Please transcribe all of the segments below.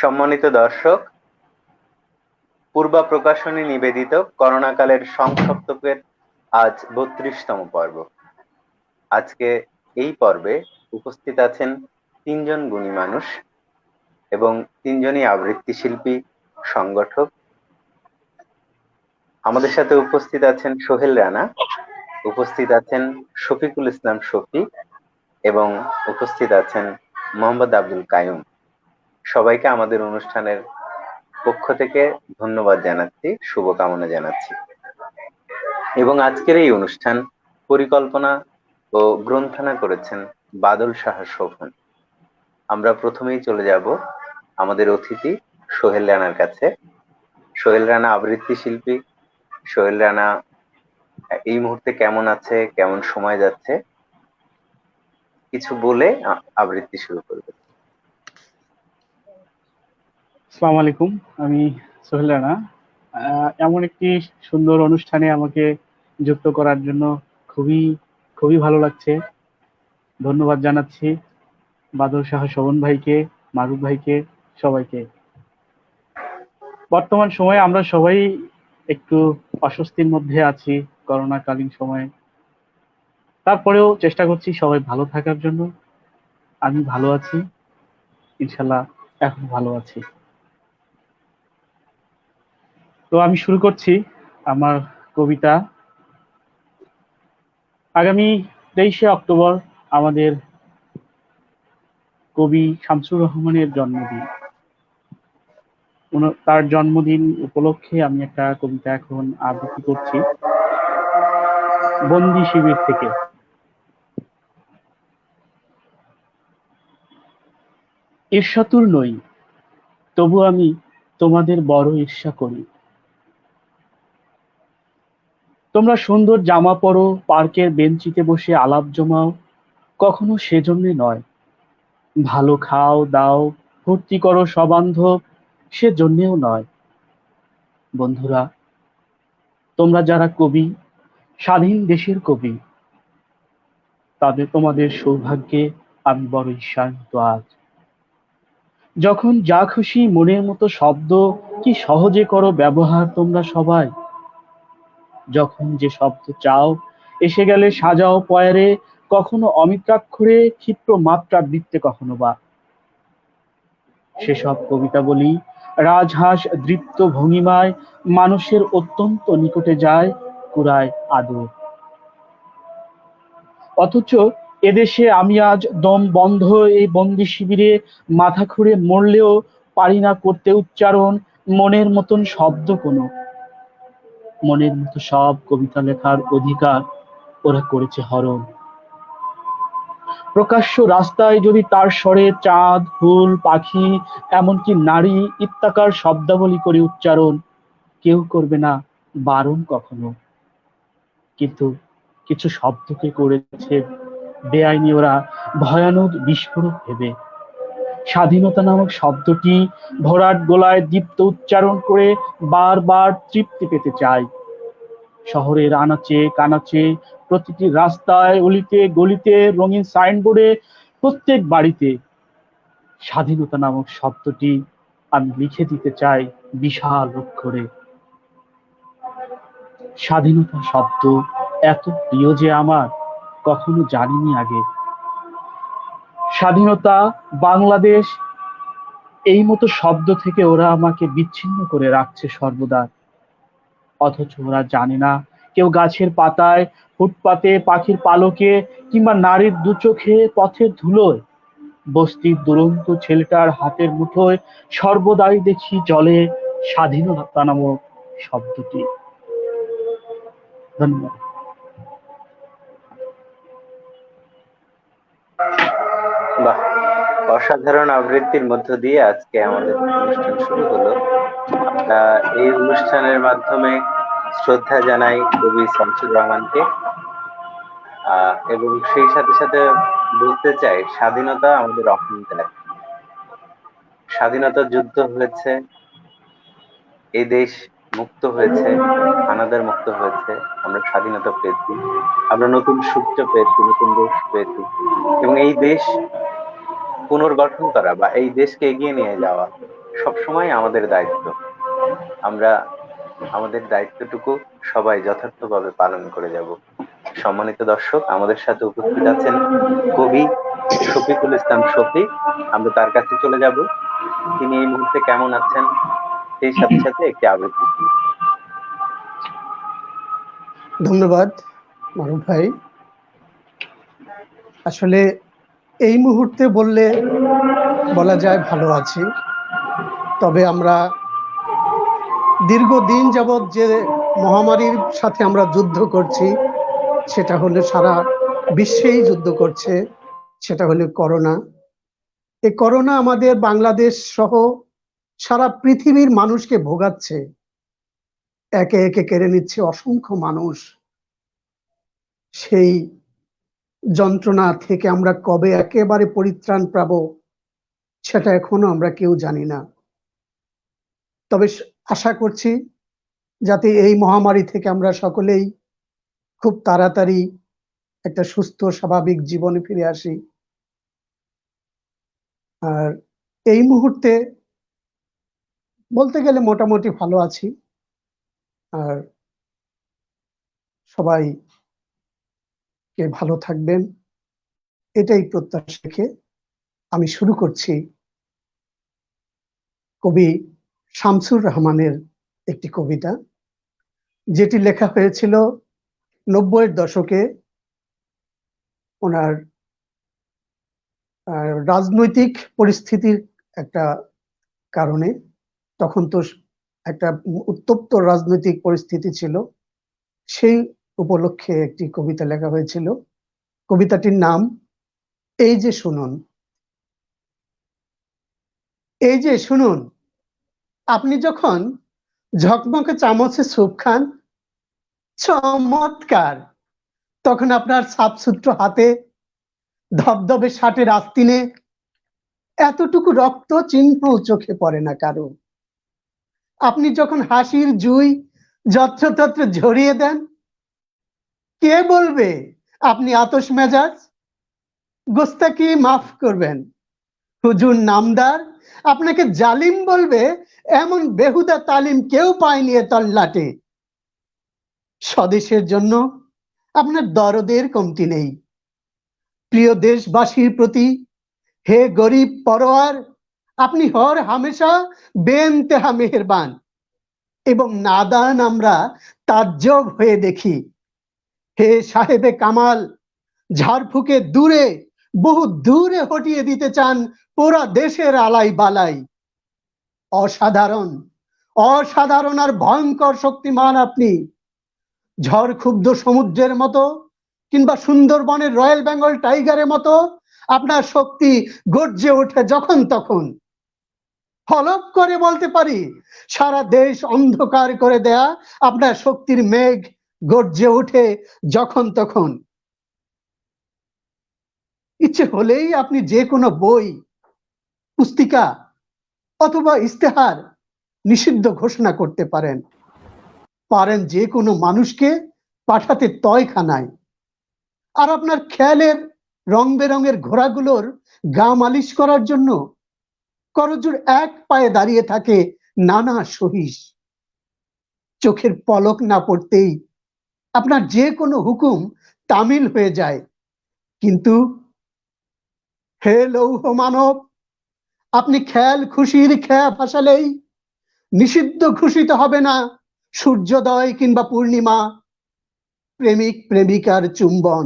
সম্মানিত দর্শক, পূর্বা প্রকাশনী নিবেদিত করোনাকালের সংসপ্তকের আজ 32তম পর্ব। আজকে এই পর্বে উপস্থিত আছেন তিনজন গুণী মানুষ এবং তিনজনই আবৃত্তি শিল্পী, সংগঠক। আমাদের সাথে উপস্থিত আছেন সোহেল রানা, উপস্থিত আছেন শফিকুল ইসলাম শফি এবং উপস্থিত আছেন মোহাম্মদ আব্দুল কাইয়ুম। সবাইকে আমাদের অনুষ্ঠানের পক্ষ থেকে ধন্যবাদ জানাচ্ছি, শুভকামনা জানাচ্ছি। এবং আজকের এই অনুষ্ঠান পরিকল্পনা ও গ্রন্থনা করেছেন বাদল সাহা শোভন। আমরা প্রথমেই চলে যাব আমাদের অতিথি সোহেল রানার কাছে। সোহেল রানা আবৃত্তি শিল্পী। সোহেল রানা এই মুহূর্তে কেমন আছে, কেমন সময় যাচ্ছে, কিছু বলে আবৃত্তি শুরু করবে। আসসালামু আলাইকুম, আমি সোহেল রানা। এমন একটি সুন্দর অনুষ্ঠানে আমাকে যুক্ত করার জন্য খুবই খুবই ভালো লাগছে। ধন্যবাদ জানাচ্ছি বাদল সাহা শোভন ভাইকে, মারুফ ভাইকে, সবাইকে। বর্তমান সময়ে আমরা সবাই একটু অস্বস্তির মধ্যে আছি করোনাকালীন সময়ে। তারপরেও চেষ্টা করছি সবাই ভালো থাকার জন্য। আমি ভালো আছি, ইনশাল্লাহ এখন ভালো আছি। তো আমি শুরু করছি আমার কবিতা। আগামী 23শে অক্টোবর আমাদের কবি শামসুর রহমানের জন্মদিন। তার জন্মদিন উপলক্ষে আমি একটা কবিতা এখন আবৃত্তি করছি, বন্দি শিবির থেকে। ঈর্ষাতুর নই, তবু আমি তোমাদের বড় ঈর্ষা করি। তোমরা সুন্দর জামা পরো, পার্কের বেঞ্চিতে বসে আলাপ জমাও, কখনো সেজন্যে নয়। ভালো খাও দাও, ফুর্তি করো সবান্ধব, সেজন্যেও নয়। বন্ধুরা, তোমরা যারা কবি, স্বাধীন দেশের কবি, তোমাদের সৌভাগ্যে আমি বড় ঈর্ষান্বিত আজ। যখন যা খুশি মনের মতো শব্দ কি সহজে করো ব্যবহার তোমরা সবাই। যখন যে শব্দ চাও এসে গেলে সাজাও পয়ারে, কখনো অমিত্রাক্ষরে, ক্ষিপ্র মাত্রা বৃত্তে, কখনো বা। সেসব কবিতা বলি রাজহাঁস দৃপ্ত ভঙ্গিমায় মানুষের অত্যন্ত নিকটে যায়, কুড়ায় আদর। অথচ এদেশে আমি আজ দম বন্ধ এই বন্দি শিবিরে মাথা খুঁড়ে মরলেও পারি না করতে উচ্চারণ মনের মতন শব্দ কোনো। মনের মতো সব কবিতা লেখার অধিকার ওরা করেছে হরণ। প্রকাশ্য রাস্তায় যদি তার স্বরে চাঁদ, ফুল, পাখি, এমনকি নারী ইত্যাকার শব্দাবলী করে উচ্চারণ, কেউ করবে না বারণ কখনো। কিন্তু কিছু শব্দকে করেছে বেআইনি ওরা ভয়ানক বিস্ফোরক ভেবে। স্বাধীনতা নামক শব্দটি ভরাট গলায় দীপ্ত উচ্চারণ করে বারবার তৃপ্তি পেতে চায়। শহরের আনাচে কানাচে, প্রতিটি রাস্তায়, অলিতে গলিতে, রঙিন সাইনবোর্ডে, প্রত্যেক বাড়িতে স্বাধীনতা নামক শব্দটি আমি লিখে দিতে চাই বিশাল অক্ষরে। স্বাধীনতা শব্দ এত প্রিয় যে আমার, কখনো জানিনি আগে। স্বাধীনতা, বাংলাদেশ, এই মতো শব্দ থেকে ওরা আমাকে বিচ্ছিন্ন করে রাখছে সর্বদা। অথচ ওরা জানে না কেউ গাছের পাতায়, ফুটপাতে, পাখির পালকে, কিংবা নারীর দু চোখে, পথের ধুলোয়, বস্তির দুরন্ত ছেলেটার হাতের মুঠোয় সর্বদাই দেখি জলে স্বাধীনতা নামক শব্দটি। ধন্যবাদ। বাহ, অসাধারণ আবৃত্তির মধ্য দিয়ে আজকে আমাদের অনুষ্ঠান শুরু হলো। আমরা এই অনুষ্ঠানের মাধ্যমে শ্রদ্ধা জানাই কবি শামসুর রহমানকে, এবং সেই সাথে সাথে বলতে চাই স্বাধীনতা আমাদের অহংকার। স্বাধীনতার যুদ্ধ হয়েছে, এই দেশ মুক্ত হয়েছে, হানাদার মুক্ত হয়েছে, আমরা স্বাধীনতা পেয়েছি, আমরা নতুন সূর্য পেয়েছি, নতুন দেশ পেয়েছি। এবং এই দেশ পুনর্গঠন করা বা এই দেশকে এগিয়ে নিয়ে যাওয়া সবসময় আমাদের দায়িত্ব। আমরা আমাদের দায়িত্বটুকু সবাই যথার্থভাবে পালন করে যাব। সম্মানিত দর্শক, আমাদের সাথে উপস্থিত আছেন কবি শফিকুল ইসলাম শফিক। আমরা তার কাছে চলে যাব। তিনি এই মুহূর্তে কেমন আছেন সেই সাথে সাথে একটি আবৃত্তি শুনি। ধন্যবাদ মারুফ ভাই। আসলে এই মুহূর্তে বলা যায় ভালো আছি, তবে আমরা দীর্ঘদিন যাবৎ যে মহামারীর সাথে আমরা যুদ্ধ করছি, সেটা হলো সারা বিশ্বেই যুদ্ধ করছে, সেটা হলো করোনা। এই করোনা আমাদের বাংলাদেশ সহ সারা পৃথিবীর মানুষকে ভোগাচ্ছে, একে একে কেড়ে নিচ্ছে অসংখ্য মানুষ। সেই যন্ত্রণা থেকে আমরা কবে একেবারে পরিত্রাণ পাবো সেটা এখনো আমরা কেউ জানি না। তবে আশা করছি যাতে এই মহামারী থেকে আমরা সকলেই খুব তাড়াতাড়ি একটা সুস্থ স্বাভাবিক জীবনে ফিরে আসি। আর এই মুহূর্তে বলতে গেলে মোটামুটি ভালো আছি। আর সবাই কে ভালো থাকবেন এটাই প্রত্যাশা রেখে আমি শুরু করছি কবি শামসুর রহমানের একটি কবিতা, যেটি লেখা হয়েছিল 90-এর দশকে। ওনার রাজনৈতিক পরিস্থিতির একটা কারণে, তখন তো একটা উত্তপ্ত রাজনৈতিক পরিস্থিতি ছিল, সেই উপলক্ষে একটি কবিতা লেখা হয়েছিল। কবিতাটির নাম এই যে শুনুন। এই যে শুনুন, আপনি যখন ঝকমকে চামচে স্যুপ খান, চমৎকার, তখন আপনার সাফসুতরো হাতে ধবধবে শার্টের আস্তিনে এতটুকু রক্ত চিহ্ন চোখে পড়ে না কারো। আপনি যখন হাসির জুই যত্রতত্র ঝরিয়ে দেন, কে বলবে আপনি আতশ মেজাজ? গোস্তাকি মাফ করবেন, হুজুর নামদার আপনাকে জালিম বলবে, এমন বেহুদা তালিম কেউ পায়নি এ তল্লাটে। স্বদেশের জন্য আপনার দরদের কমতি নেই। প্রিয় দেশবাসীর প্রতি হে গরিব পরোয়ার, আপনি হর হামেশা বেইন্তেহা মেহেরবান। এবং নাদান আমরা তাজ্জব হয়ে দেখি, হে সাহেবে কামাল, ঝাড়ফুঁকে দূরে, বহু দূরে হটিয়ে দিতে চান পুরা দেশের আলাই বালাই। অসাধারণ, অসাধারণ আর ভয়ঙ্কর শক্তিমান আপনি। ঝড় ক্ষুব্ধ সমুদ্রের মতো কিংবা সুন্দরবনের রয়্যাল বেঙ্গল টাইগারের মতো আপনার শক্তি গর্জে ওঠে যখন তখন। হলপ করে বলতে পারি, সারা দেশ অন্ধকার করে দেয়া আপনার শক্তির মেঘ গর্জে ওঠে যখন তখন। ইচ্ছে হলেই আপনি যে কোনো বই, পুস্তিকা অথবা ইস্তেহার নিষিদ্ধ ঘোষণা করতে পারেন। পারেন যে কোনো মানুষকে পাঠাতে তয়খানায়। আর আপনার খেয়ালের রং বেরঙের ঘোড়াগুলোর গা মালিশ করার জন্য করজোড় এক পায়ে দাঁড়িয়ে থাকে নানা সহিস। চোখের পলক না পড়তেই আপনার যে কোনো হুকুম তামিল হয়ে যায়। কিন্তু হে লৌহ মানব, আপনি খেয়াল খুশির খেয়া ভাসালেই নিষিদ্ধ ঘোষিত হবে না সূর্যোদয় কিংবা পূর্ণিমা, প্রেমিক প্রেমিকার চুম্বন।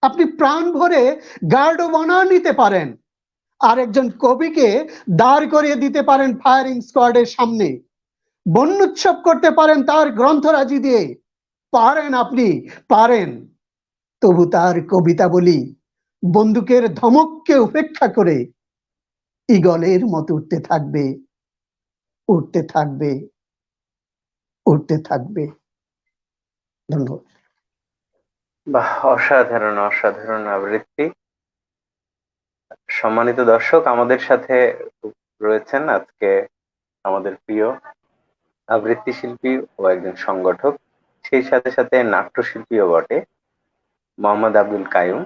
আপনি প্রাণ ভরে গার্ড অব অনার নিতে পারেন, আর একজন কবিকে দাঁড় করিয়ে দিতে পারেন ফায়ারিং স্কোয়াডের সামনে, বন্যুৎসব করতে পারেন তার গ্রন্থরাজি দিয়ে। পারেন, আপনি পারেন। তবু তার কবিতা বলি বন্দুকের ধমককে উপেক্ষা করে ঈগলের মতো উঠতে থাকবে, উঠতে থাকবে, উঠতে থাকবে। ধন্যবাদ। বাহ, অসাধারণ অসাধারণ আবৃত্তি। সম্মানিত দর্শক, আমাদের সাথে রয়েছেন আজকে আমাদের প্রিয় আবৃত্তি শিল্পী ও একজন সংগঠক, সেই সাথে সাথে নাট্যশিল্পীও বটে, মোহাম্মদ আব্দুল কাইয়ুম।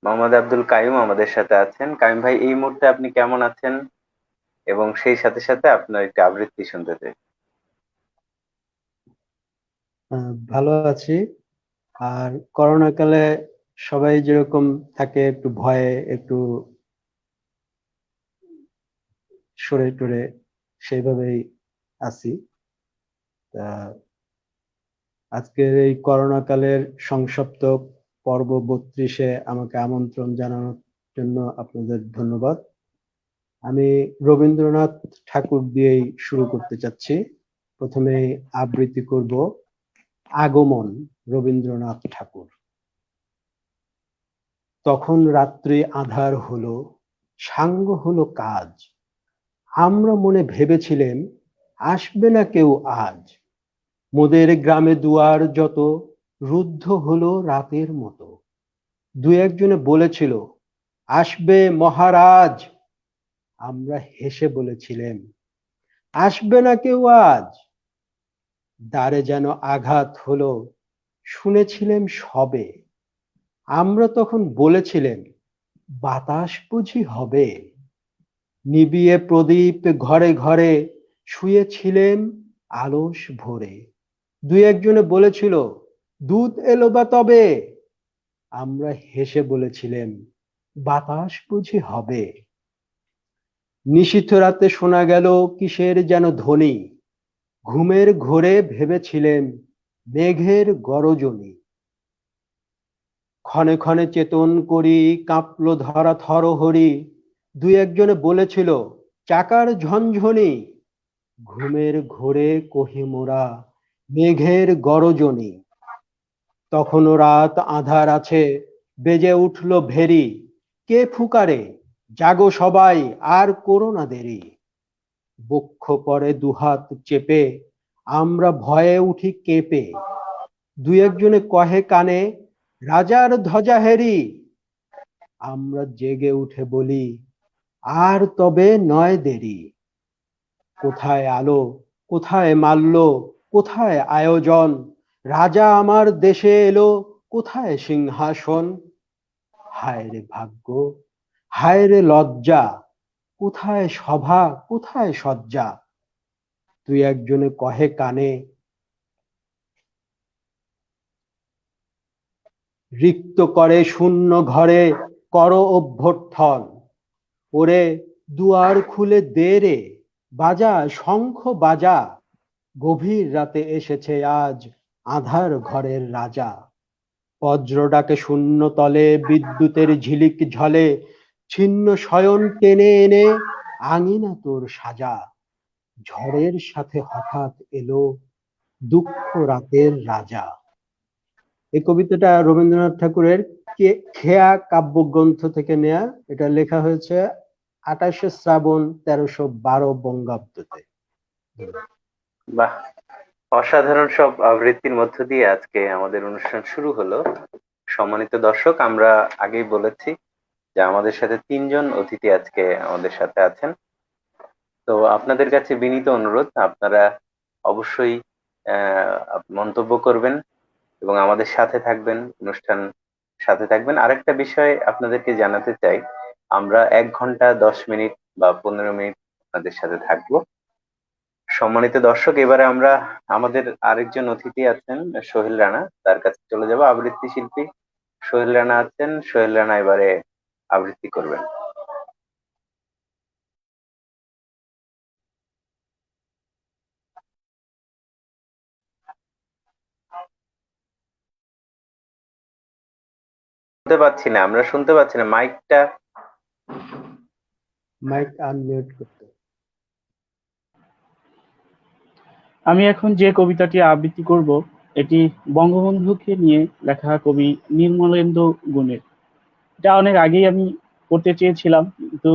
মোহাম্মদ আব্দুল কাইয়ুম আমাদের সাথে আছেন। কাইয়ুম ভাই, এই মুহূর্তে আপনি কেমন আছেন? এবং সেই সাথে সাথে আপনার একটি আবৃত্তি শুনতে চাই। ভালো আছি। আর করোনা কালে সবাই যেরকম থাকে, একটু ভয়ে, একটু সরে টরে, সেইভাবেই আছি। তা আজকের এই করোনা কালের সংসপ্ত পর্ব 32-এ আমাকে আমন্ত্রণ জানানোর জন্য আপনাদের ধন্যবাদ। আমি রবীন্দ্রনাথ ঠাকুর দিয়েই শুরু করতে চাচ্ছি। প্রথমে আবৃত্তি করব আগমন, রবীন্দ্রনাথ ঠাকুর। তখন রাত্রি আঁধার হলো, সাঙ্গ হলো কাজ, আমরা মনে ভেবেছিলেম আসবে না কেউ আজ। মোদের গ্রামে দুয়ার যত রুদ্ধ হলো রাতের মতো। দু একজনে বলেছিল আসবে মহারাজ, আমরা হেসে বলেছিলেম আসবে না কেউ আজ। দ্বারে যেন আঘাত হলো, শুনেছিলেম সবে, আমরা তখন বলেছিলেম বাতাস বুঝি হবে। নিবিয়ে প্রদীপ ঘরে ঘরে শুয়েছিলেম আলস ভরে। দুই একজনে বলেছিল দুধ এলো বা তবে, আমরা হেসে বলেছিলেম বাতাস বুঝি হবে। নিশীথ রাতে শোনা গেল কিসের যেন ধ্বনি, ঘুমের ঘোরে ভেবেছিলেম মেঘের গরজনি। ক্ষণে ক্ষণে চেতন করি কাঁপলো ধরা থরহরি, দুই একজনে বলেছিল চাকার ঝনঝনি। ঘুমের ঘোরে কহি মোরা মেঘের গরজনি। তখনও রাত আঁধার আছে, বেজে উঠল ভেরি, কে ফুকারে জাগো সবাই আর করো না দেরি। বক্ষ পরে দুহাত চেপে আমরা ভয়ে উঠি কেঁপে। দুই একজনে কহে কানে রাজার ধ্বজা হেরি, আমরা জেগে উঠে বলি আর তবে নয় দেরি। কোথায় আলো, কোথায় মাল্য, কোথায় আয়োজন, রাজা আমার দেশে এলো, কোথায় সিংহাসন। হায় রে ভাগ্য, হায় রে লজ্জা, কোথায় সভা, কোথায় সজ্জা। তুই একজনে কহে কানে রিক্ত করে শূন্য ঘরে কর অভ্যর্থন। ওরে দুয়ার খুলে দে রে, বাজা শঙ্খ বাজা, গভীর রাতে এসেছে আজ আঁধার ঘরের রাজা। বজ্র ডাকে শূন্য তলে, বিদ্যুতের ঝিলিক ঝলে, ছিন্ন শয়ন টেনে এনে আঙিনা তোর সাজা। ঝড়ের সাথে হঠাৎ এলো দুঃখ রাতের রাজা। এই কবিতাটা রবীন্দ্রনাথ ঠাকুরের খেয়া কাব্যগ্রন্থ থেকে নেয়া। এটা লেখা হয়েছে 28শে শ্রাবণ 1312 বঙ্গাব্দতে। বাহ, অসাধারণ সব আবৃত্তির মধ্য দিয়ে আজকে আমাদের অনুষ্ঠান শুরু হলো। সম্মানিত দর্শক, আমরা আগেই বলেছি যে আমাদের সাথে 3জন অতিথি আজকে আমাদের সাথে আছেন। তো আপনাদের কাছে বিনীত অনুরোধ, আপনারা অবশ্যই মন্তব্য করবেন এবং আমাদের সাথে থাকবেন, অনুষ্ঠান সাথে থাকবেন। আরেকটা বিষয় আপনাদেরকে জানাতে চাই, আমরা 1 ঘন্টা 10 মিনিট বা 15 মিনিট আপনাদের সাথে থাকবো। সম্মানিত দর্শক, এবারে আমরা আমাদের আরেকজন অতিথি আছেন সোহেল রানা, তার কাছে চলে যাব। আবৃত্তি শিল্পী সোহেল রানা আছেন, সোহেল রানা এবারে আবৃত্তি করবেন। শুনতে পাচ্ছি না, আমরা শুনতে পাচ্ছি না, মাইকটা। মাইক আনমিউট করতে। আমি এখন যে কবিতাটি আবৃত্তি করব এটি বঙ্গবন্ধুকে নিয়ে লেখা কবি নির্মলেন্দু গুণের। এটা অনেক আগেই আমি করতে চেয়েছিলাম, কিন্তু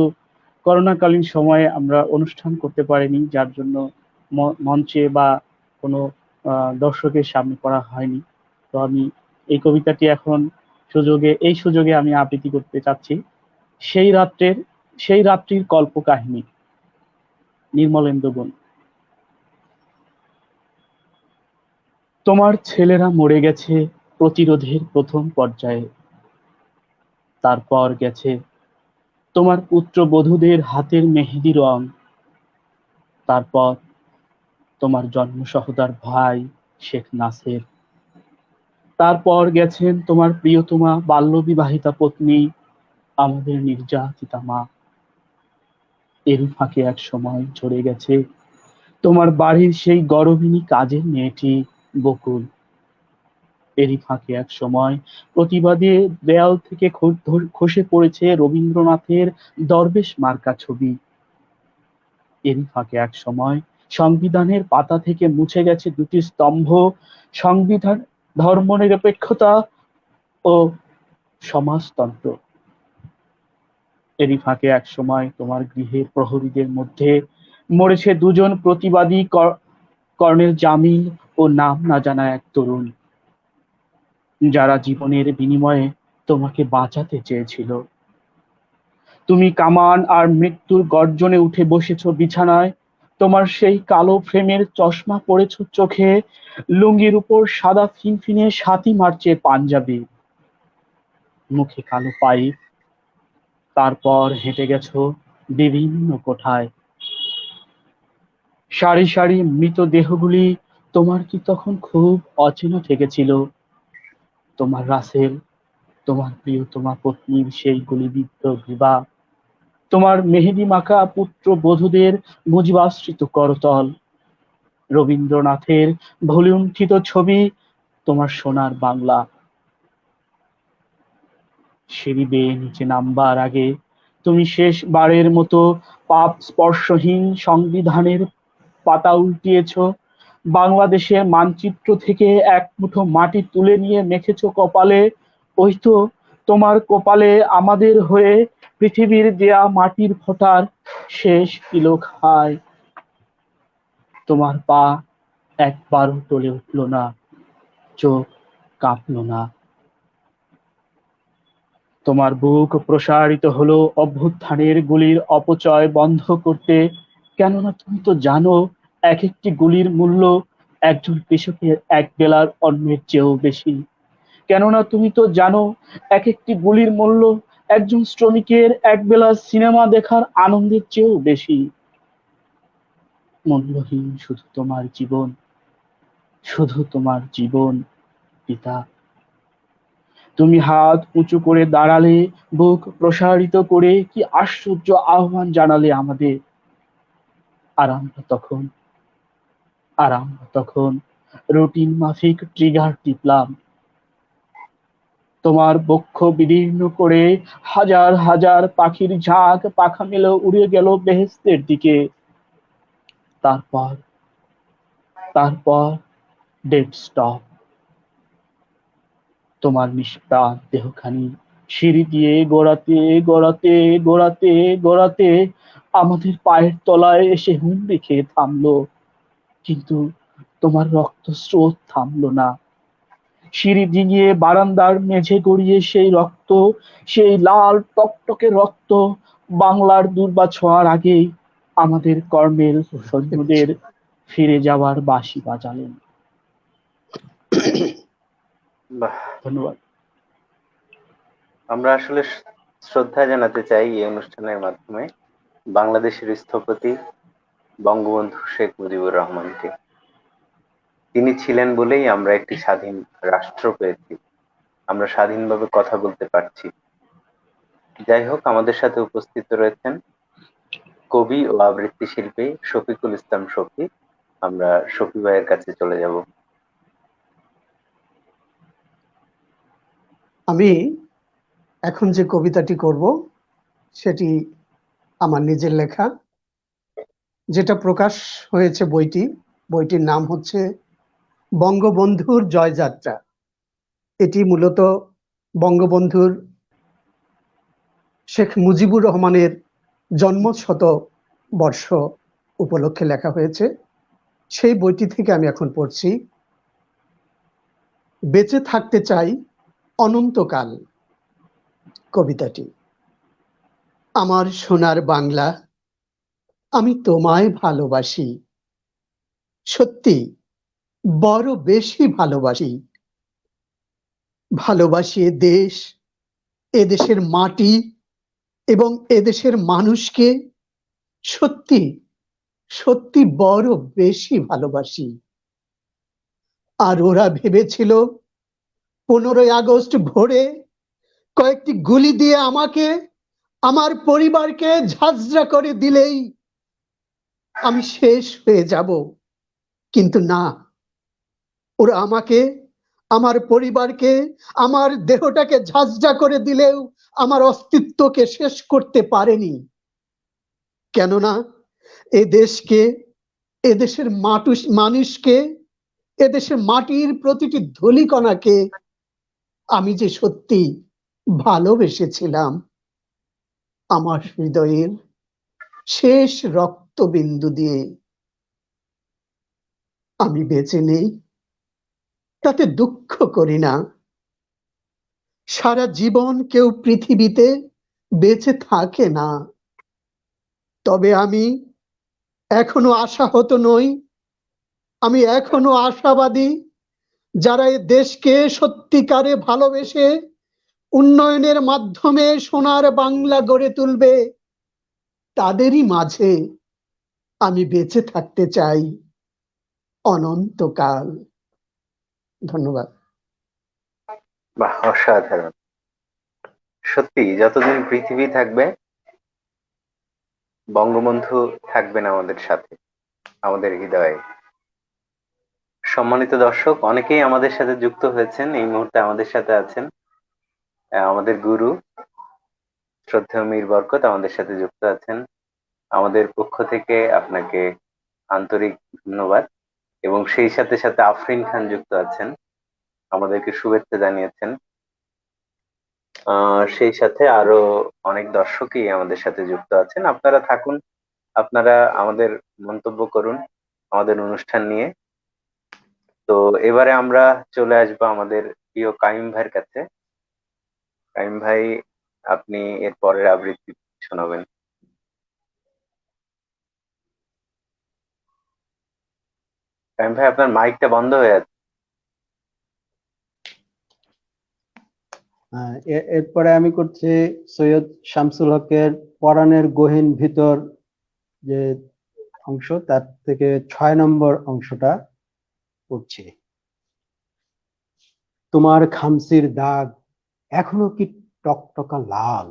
করোনাকালীন সময়ে আমরা অনুষ্ঠান করতে পারিনি, যার জন্য মঞ্চে বা কোনো দর্শকের সামনে পড়া হয়নি। তো আমি এই কবিতাটি এখন এই সুযোগে আমি আবৃত্তি করতে চাচ্ছি। সেই রাত্রের সেই রাত্রির কল্পকাহিনী, নির্মলেন্দু গুণ। তোমার ছেলেরা মরে গেছে প্রতিরোধের প্রথম পর্যায়ে, তারপর গেছে তোমার পুত্রবধূদের হাতের মেহেদি রং, তারপর তোমার জন্ম সহোদর ভাই শেখ নাসের, তারপর গেছেন তোমার প্রিয়তমা বাল্যবিবাহিতা পত্নী আমাদের নির্যাতিতা মা। এরই ফাঁকে এক সময় ঝরে গেছে তোমার বাড়ির সেই গরবিনী কাজের মেয়েটি বকুল। এরই ফাঁকে এক সময় প্রতিবাদে দেয়াল থেকে খসে পড়েছে রবীন্দ্রনাথের দরবেশ মার্কা ছবি। এরই ফাঁকে এক সময় সংবিধানের পাতা থেকে মুছে গেছে দুটি স্তম্ভ, সংবিধান, ধর্মনিরপেক্ষতা ও সমাজতন্ত্র। এরই ফাঁকে এক সময় তোমার গৃহের প্রহরীদের মধ্যে মরেছে দুজন প্রতিবাদী, কর্নেল জামিল ও নাম না জানা এক তরুণ, যারা জীবনের বিনিময়ে তোমাকে বাঁচাতে চেয়েছিল। তুমি কামান আর মৃত্যুর গর্জনে উঠে বসেছ বিছানায়, তোমার সেই কালো ফ্রেমের চশমা পড়েছ চোখে, লুঙ্গির উপর সাদা ফিনফিনে সাতি মারছে পাঞ্জাবি, মুখে কালো পাইপ। তারপর হেঁটে গেছো বিভিন্ন কোঠায়। সারি সারি মৃতদেহগুলি তোমার কি তখন খুব অচেনা ঠেকেছিল? তোমার রাসেল, তোমার প্রিয়তমা পত্নীর সেই গুলিবিদ্ধ গ্রীবা, তোমার মেহেদি মাখা পুত্র বধূদের মুজিবাশ্রিত করতল, রবীন্দ্রনাথের ভলিউণ্ঠিত ছবি, তোমার সোনার বাংলা। সিঁড়ি বেয়ে নিচে নামবার আগে তুমি শেষবারের মতো পাপ স্পর্শহীন সংবিধানের পাতা উল্টিয়েছ, বাংলাদেশের মানচিত্র থেকে এক মুঠো মাটি তুলে নিয়ে মেখেছ কপালে। ওই তো তোমার কপালে আমাদের হয়ে পৃথিবীর দেয়া মাটির ফোঁটার শেষ তিলক হায়। তোমার পা একবারও টলে উঠল না, চোখ কাঁপল না। তোমার বুক প্রসারিত হলো অভ্যুত্থানের গুলির অপচয় বন্ধ করতে, কেননা তুমি তো জানো এক একটি গুলির মূল্য একজন কৃষকের এক বেলার অন্নের চেয়েও বেশি। কেননা তুমি তো জানো এক একটি গুলির মূল্য একজন শ্রমিকের এক বেলার সিনেমা দেখার আনন্দের চেয়েও বেশি। মূল্যহীন শুধু তোমার জীবন, শুধু তোমার জীবন পিতা। তুমি হাত উঁচু করে দাঁড়ালে, বুক প্রসারিত করে কি আশ্চর্য আহ্বান জানালে আমাদের। আর আমরা তখন রুটিন মাফিক ট্রিগার টিপলাম। তোমার বক্ষ বিদীর্ণ করে হাজার হাজার পাখির ঝাঁক পাখা মেলে উড়ে গেল বেহেশতের দিকে। তারপর তারপর ডেড স্টপ। তোমার নিষ্প্রাণ দেহখানি সিঁড়ি দিয়ে গড়াতে গড়াতে গড়াতে গড়াতে আমাদের পায়ের তলায় এসে হুমড়ি খেয়ে থামলো, কিন্তু তোমার রক্তস্রোত থামলো না। সিঁড়ি ডিঙিয়ে বারান্দার মেঝে গড়িয়ে সেই রক্ত, সেই লাল টকটকে রক্ত বাংলার দুর্বা ছোঁয়ার আগেই আমাদের কর্নেল সৈন্যদের ফিরে যাওয়ার বাঁশি বাজালেন। বাহ! ধন্যবাদ। আমরা আসলে শ্রদ্ধা জানাতে চাই এই অনুষ্ঠানের মাধ্যমে বাংলাদেশের স্থপতি বঙ্গবন্ধু শেখ মুজিবুর রহমানকে। তিনি ছিলেন বলেই আমরা একটি স্বাধীন রাষ্ট্র পেয়েছি, আমরা স্বাধীনভাবে কথা বলতে পারছি। যাই হোক, আমাদের সাথে উপস্থিত রয়েছেন কবি ও আবৃত্তি শিল্পী শফিকুল ইসলাম শফি। আমরা শফি ভাইয়ের কাছে চলে যাব। আমি এখন যে কবিতাটি করব সেটি আমার নিজের লেখা, যেটা প্রকাশ হয়েছে বইটির নাম হচ্ছে বঙ্গবন্ধুর জয়যাত্রা। এটি মূলত বঙ্গবন্ধুর শেখ মুজিবুর রহমানের জন্মশত বর্ষ উপলক্ষে লেখা হয়েছে। সেই বইটি থেকে আমি এখন পড়ছি। বেঁচে থাকতে চাই অনন্তকাল। কবিতাটি: আমার সোনার বাংলা, আমি তোমায় ভালোবাসি, সত্যি বড় বেশি ভালোবাসি। ভালোবাসি এ দেশ, এদেশের মাটি এবং এদেশের মানুষকে সত্যি সত্যি বড় বেশি ভালোবাসি। আর ওরা ভেবেছিল 15ই আগস্ট ভোরে কয়েকটি গুলি দিয়ে আমাকে, আমার পরিবারকে ঝাঁঝরা করে দিলেই আমি শেষ হয়ে যাব। কিন্তু না, ওরা আমাকে, আমার পরিবারকে, আমার দেহটাকে ঝাঁঝরা করে দিলেও আমার অস্তিত্বকে শেষ করতে পারেনি। কেননা এ দেশকে, এদেশের মানুষকে, এদেশের মাটির প্রতিটি ধূলিকণাকে আমি যে সত্যি ভালোবেসেছিলাম, আমার হৃদয়ের শেষ রক্তবিন্দু দিয়ে। আমি বেঁচে নেই তাতে দুঃখ করি না। সারা জীবন কেউ পৃথিবীতে বেঁচে থাকে না, তবে আমি এখনো আশাহত নই। আমি এখনো আশাবাদী, যারা এ দেশকে সত্যিকারে ভালোবেসে উন্নয়নের মাধ্যমে সোনার বাংলা গড়ে তুলবে, তাদেরই মাঝে আমি বেঁচে থাকতে চাই অনন্তকাল। ধন্যবাদ। বাহ, অসাধারণ। সত্যি যতদিন পৃথিবী থাকবে বঙ্গবন্ধু থাকবেন আমাদের সাথে, আমাদের হৃদয়ে। সম্মানিত দর্শক, অনেকেই আমাদের সাথে যুক্ত হয়েছেন, এই মুহূর্তে আমাদের সাথে আছেন আমাদের গুরু শ্রদ্ধেয় মীর বরকত আমাদের সাথে যুক্ত আছেন। আমাদের পক্ষ থেকে আপনাকে আন্তরিক ধন্যবাদ। এবং সেই সাথে সাথে আফরিন খান যুক্ত আছেন, আমাদেরকে শুভেচ্ছা জানিয়েছেন। সেই সাথে আরো অনেক দর্শকই আমাদের সাথে যুক্ত আছেন। আপনারা থাকুন, আপনারা আমাদের মন্তব্য করুন আমাদের অনুষ্ঠান নিয়ে। তো এবারে আমরা চলে আসবো আমাদের প্রিয় কাইম ভাইয়ের কাছে। কাইম ভাই, আপনি এর পরের আবৃত্তি শোনাবেন। কাইম ভাই, আপনার মাইকটা বন্ধ হয়ে আছে। এরপরে আমি করছি সৈয়দ শামসুল হকের পরাণের গহীন ভিতর যে অংশ, তার থেকে 6 নম্বর অংশটা করছি। তোমার খামসির দাগ এখনো কি টকটকা লাল,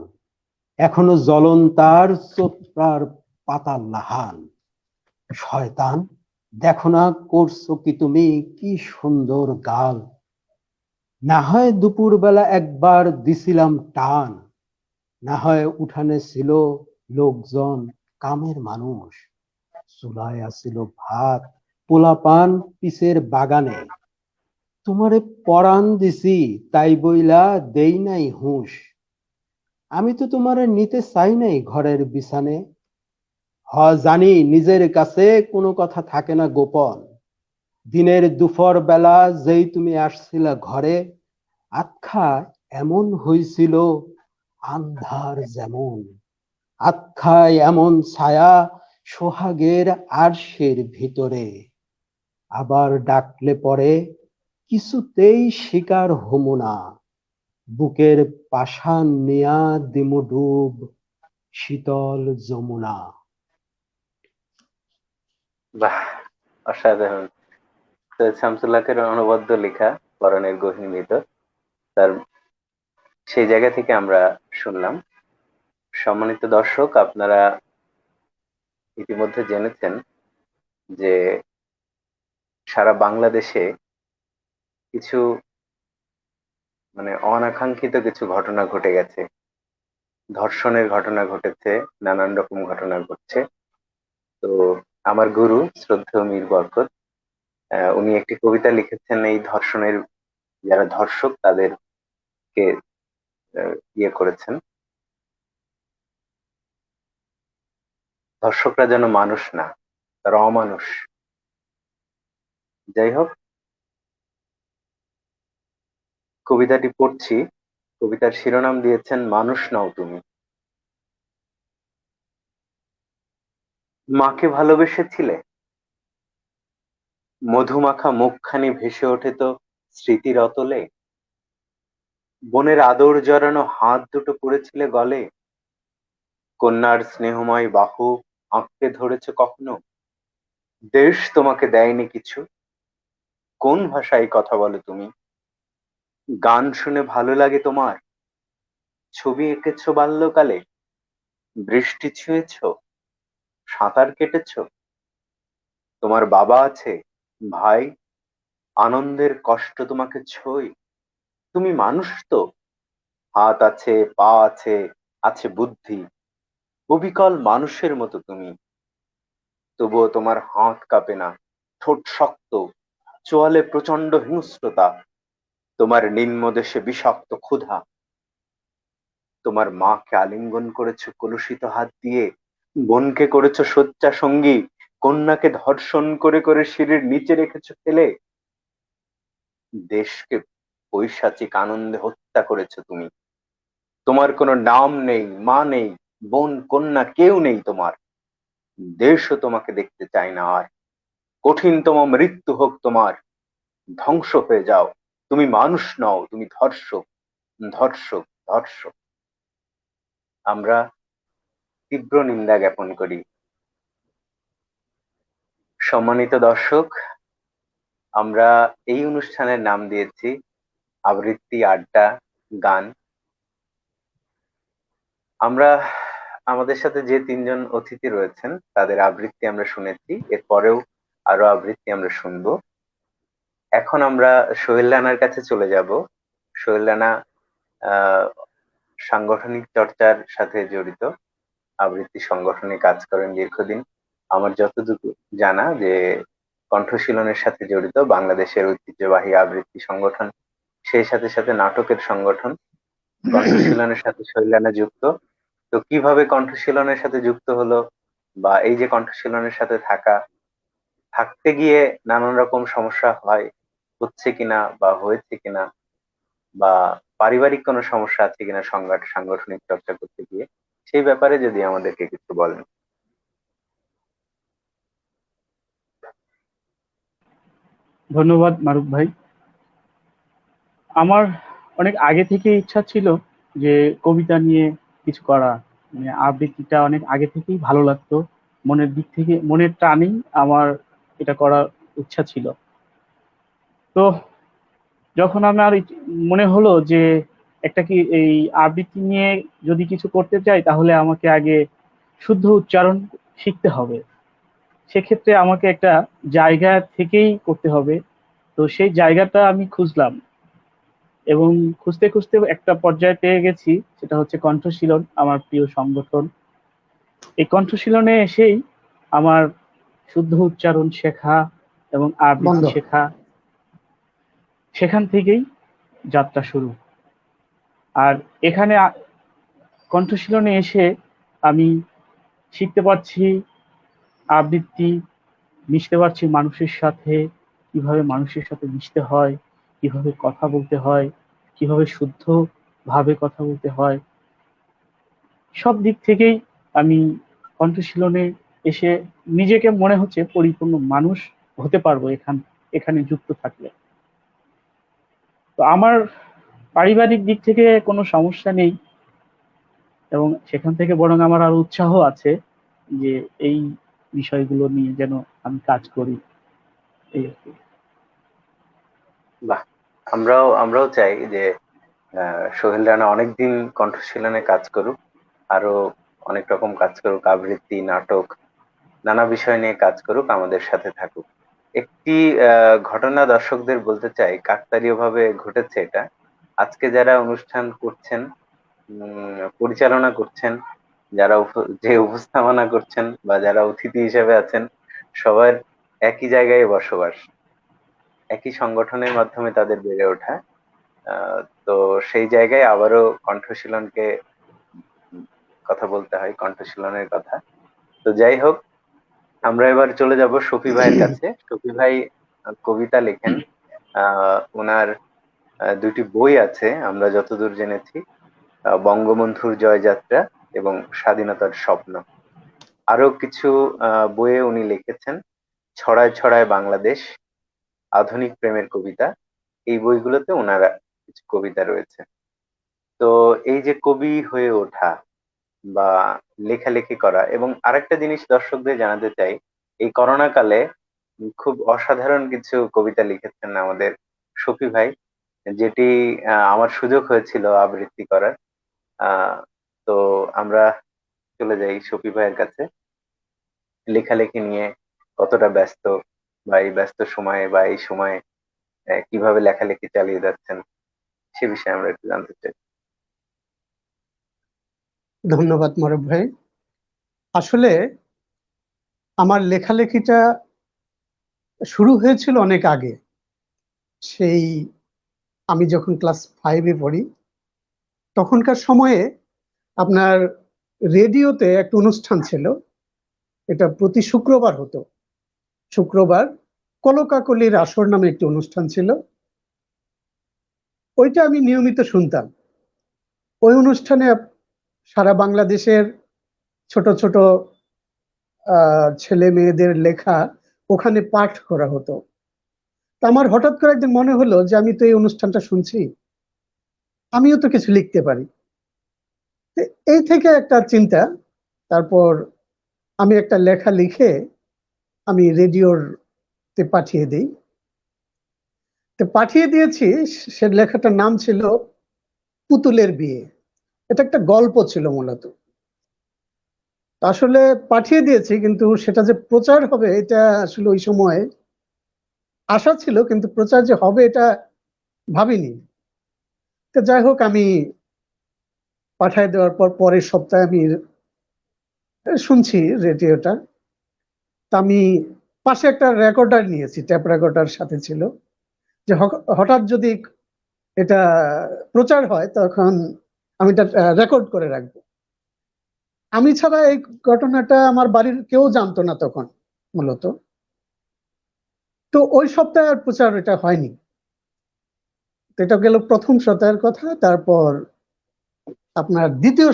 এখনো জ্বলন্তার চোপড়ার পাতা লাহান। শয়তান, দেখো না করছো কি তুমি, কি সুন্দর গাল। না হয় দুপুর বেলা একবার দিছিলাম টান, না হয় উঠানে ছিল লোকজন, কামের মানুষ। চুলায় আসিল ভাত, পোলাপান পিসের বাগানে। তোমারে পরাণ দিছি তাই বইলা দেই নাই হুঁশ। আমি তো তোমারে নিতে চাই নাই ঘরের বিছানে। জানি নিজের কাছে কোনো কথা থাকে না গোপন। দিনের দুপুর বেলা যেই তুমি আসছিলা ঘরে, আখ্যা এমন হইছিল আন্ধার যেমন। আখ্যায় এমন ছায়া সোহাগের আরশের ভিতরে। আবার ডাকলে পরে কিছুতেই শিকার হমু না। বুকের পাষাণ নিয়া দিমু ডুব শীতল যমুনা। বাহ, অসাধারণ। সৈয়দ শামসুল্লাহর অনবদ্য লেখা পরাণের গহীন ভিতর, তার সেই জায়গা থেকে আমরা শুনলাম। সম্মানিত দর্শক, আপনারা ইতিমধ্যে জেনেছেন যে সারা বাংলাদেশে কিছু অনাকাঙ্ক্ষিত কিছু ঘটনা ঘটে গেছে। ধর্ষণের ঘটনা ঘটেছে, নানান রকম ঘটনা ঘটছে। তো আমার গুরু শ্রদ্ধেয় মীর বরকত, উনি একটি কবিতা লিখেছেন এই ধর্ষণের, যারা ধর্ষক তাদেরকে ইয়ে করেছেন। ধর্ষকরা যেন মানুষ না, তারা অমানুষ। যাই হোক, কবিতাটি পড়ছি। কবিতার শিরোনাম দিয়েছেন মানুষ নও তুমি। মাকে ভালোবেসেছিলে, মধুমাখা মুখখানি ভেসে ওঠে তো স্মৃতির অতলে। বোনের আদর জড়ানো হাত দুটো পড়েছিলে গলে, কন্যার স্নেহময় বাহু আঁকড়ে ধরেছে কখনো? দেশ তোমাকে দেয়নি কিছু, কোন ভাষায় কথা বলো তুমি? গান শুনে ভালো লাগে তোমার? ছবি এঁকেছো বাল্যকালে, বৃষ্টি ছুঁয়েছো, সাঁতার কেটেছো? তোমার বাবা আছে, ভাই, আনন্দের কষ্ট তোমাকে ছোঁয়? তুমি মানুষ তো, হাত আছে, পা আছে, আছে বুদ্ধি, অবিকল মানুষের মতো তুমি। তবুও তোমার হাত কাঁপে না, ঠোঁট শক্ত, চোয়ালে প্রচন্ড হিংস্রতা, তোমার নিম্নদেশে বিষাক্ত ক্ষুধা। তোমার মাকে আলিঙ্গন করেছো কলুষিত হাত দিয়ে, বোনকে করেছো শয্যা সঙ্গী, কন্যাকে ধর্ষণ করে করে সিঁড়ির নিচে রেখেছো ফেলে। দেশকে পৈশাচিক আনন্দে হত্যা করেছো তুমি। তোমার কোনো নাম নেই, মা নেই, বোন কন্যা কেউ নেই তোমার। দেশও তোমাকে দেখতে চায় না আর। কঠিনতম মৃত্যু হোক তোমার, ধ্বংস হয়ে যাও। তুমি মানুষ নও, তুমি ধর্ষক, ধর্ষক, ধর্ষক। আমরা তীব্র নিন্দা জ্ঞাপন করি। সম্মানিত দর্শক, আমরা এই অনুষ্ঠানের নাম দিয়েছি আবৃত্তি আড্ডা গান। আমরা আমাদের সাথে যে তিনজন অতিথি রয়েছেন তাদের আবৃত্তি আমরা শুনেছি, এরপরেও আরো আবৃত্তি আমরা শুনবো। এখন আমরা সোহেল রানার কাছে চলে যাব। সোহেল রানা আহ সাংগঠনিক চর্চার সাথে জড়িত, আবৃত্তি সংগঠনে কাজ করেন দীর্ঘদিন। আমার যতটুকু জানা যে কণ্ঠশীলনের সাথে জড়িত বাংলাদেশের ঐতিহ্যবাহী আবৃত্তি সংগঠন, সেই সাথে সাথে নাটকের সংগঠন। কণ্ঠশীলনের সাথে সোহেল রানা যুক্ত। তো কিভাবে কণ্ঠশীলনের সাথে যুক্ত হলো, বা এই যে কণ্ঠশীলনের সাথে থাকতে গিয়ে নানান রকম সমস্যা হচ্ছে কিনা বা হয়েছে কিনা, বা পারিবারিক কোনো সমস্যা আছে কিনা সাংগঠনিক চর্চা করতে গিয়ে, সেই ব্যাপারে যদি আমাদেরকে কিছু বলেন। ধন্যবাদ মারুফ ভাই। আমার অনেক আগে থেকে ইচ্ছা ছিল যে কবিতা নিয়ে কিছু করা, মানে আবৃত্তিটা অনেক আগে থেকেই ভালো লাগতো। মনের দিক থেকে, মনের টানেই আমার এটা করার ইচ্ছা ছিল। তো যখন আমার মনে হলো যে একটা কি এই আবৃত্তি নিয়ে যদি কিছু করতে চাই তাহলে আমাকে আগে শুদ্ধ উচ্চারণ শিখতে হবে। সেক্ষেত্রে আমাকে একটা জায়গা থেকেই করতে হবে। তো সেই জায়গাটা আমি খুঁজলাম, এবং খুঁজতে খুঁজতে একটা পর্যায়ে পেয়ে গেছি, সেটা হচ্ছে কণ্ঠশীলন, আমার প্রিয় সংগঠন। এই কণ্ঠশীলনে এসেই আমার শুদ্ধ উচ্চারণ শেখা এবং বন্ধ। আবৃত্তি শেখা, সেখান থেকেই যাত্রা শুরু। আর এখানে কণ্ঠশীলনে এসে আমি শিখতে পারছি আবৃত্তি, মিশতে পারছি মানুষের সাথে, কিভাবে মানুষের সাথে মিশতে হয়, কিভাবে কথা বলতে হয়, কিভাবে শুদ্ধ ভাবে কথা বলতে হয়। সব দিক থেকেই আমি কণ্ঠশীলনে এসে নিজেকে মনে হচ্ছে পরিপূর্ণ মানুষ হতে পারবো এখানে যুক্ত থাকলে। তো আমার পারিবারিক দিক থেকে কোনো সমস্যা নেই, এবং সেখান থেকে বরং আমার আরো উৎসাহ আছে যে এই বিষয়গুলো নিয়ে যেন আমি কাজ করি, এই আর কি। বাহ, আমরাও চাই যে সোহেল রানা অনেকদিন কণ্ঠশীলনে কাজ করুক, আরো অনেক রকম কাজ করুক, আবৃত্তি, নাটক, নানা বিষয় নিয়ে কাজ করুক, আমাদের সাথে থাকুক। একটি ঘটনা দর্শকদের বলতে চাই, কাকতালীয় ভাবে ঘটেছে এটা। আজকে যারা অনুষ্ঠান করছেন, পরিচালনা করছেন, যে উপস্থাপনা করছেন বা যারা অতিথি হিসেবে আছেন, সবার একই জায়গায় বসবাস, একই সংগঠনের মাধ্যমে তাদের বেড়ে ওঠা। আহ, তো সেই জায়গায় আবারও কণ্ঠশীলনকে কথা বলতে হয়, কণ্ঠশীলনের কথা। তো যাই হোক, আমরা এবার চলে যাব শফি ভাইয়ের কাছে। শফি ভাই কবিতা লেখেন। ওনার দুটি বই আছে আমরা যতদূর জেনেছি, বঙ্গবন্ধুর জয়যাত্রা এবং স্বাধীনতার স্বপ্ন। আরো কিছু বইয়ে উনি লিখেছেন, ছড়ায় ছড়ায় বাংলাদেশ, আধুনিক প্রেমের কবিতা। এই বইগুলোতে ওনারা কিছু কবিতা রয়েছে। তো এই যে কবি হয়ে ওঠা বা লেখালেখি করা, এবং আরেকটা জিনিস দর্শকদের জানাতে চাই, এই করোনা কালে খুব অসাধারণ কিছু কবিতা লিখেছেন আমাদের শফি ভাই, যেটি আমার সুযোগ হয়েছিল আবৃত্তি করার। আহ তো আমরা চলে যাই শফি ভাইয়ের কাছে, লেখালেখি নিয়ে কতটা ব্যস্ত, বা এই ব্যস্ত সময়ে বা এই সময়ে কিভাবে লেখালেখি চালিয়ে যাচ্ছেন, সে বিষয়ে আমরা একটু জানতে চাই। ধন্যবাদ মারুফ ভাই। আসলে আমার লেখালেখিটা শুরু হয়েছিল অনেক আগে। সেই আমি যখন ক্লাস 5-এ পড়ি, তখনকার সময়ে আপনার রেডিওতে একটা অনুষ্ঠান ছিল। এটা প্রতি শুক্রবার হতো। শুক্রবার কলকাকলির আসর নামে একটি অনুষ্ঠান ছিল। ওইটা আমি নিয়মিত শুনতাম। ওই অনুষ্ঠানে সারা বাংলাদেশের ছোট ছোট ছেলে মেয়েদের লেখা ওখানে পাঠ করা হতো। তা আমার হঠাৎ করে একদিন মনে হলো যে আমি তো এই অনুষ্ঠানটা শুনছি, আমিও তো কিছু লিখতে পারি। তো এই থেকে একটা চিন্তা, তারপর আমি একটা লেখা লিখে আমি রেডিওর তে পাঠিয়ে দিই। তো পাঠিয়ে দিয়েছি, সে লেখাটার নাম ছিল পুতুলের বিয়ে। এটা একটা গল্প ছিল মূলত। আসলে পাঠিয়ে দিয়েছি, কিন্তু সেটা যে প্রচার হবে এটা আসলে ওই সময় আশা ছিল, কিন্তু প্রচার যে হবে এটা ভাবিনি। তো যাই হোক, আমি পাঠিয়ে দেওয়ার পর পরের সপ্তাহে আমি শুনছি রেডিওটা। তা আমি পাশে একটা রেকর্ডার নিয়েছি, ট্যাপ রেকর্ডার সাথে ছিল, যে হঠাৎ যদি এটা প্রচার হয় তখন আমি এটা রেকর্ড করে রাখবো। আমি ছাড়া এই ঘটনাটা আমার বাড়ির কেউ জানতো না তখন মূলত। তো ওই সপ্তাহে আর প্রচার এটা হয়নি। তো এটা গেল প্রথম সপ্তাহের কথা। তারপর আপনার দ্বিতীয়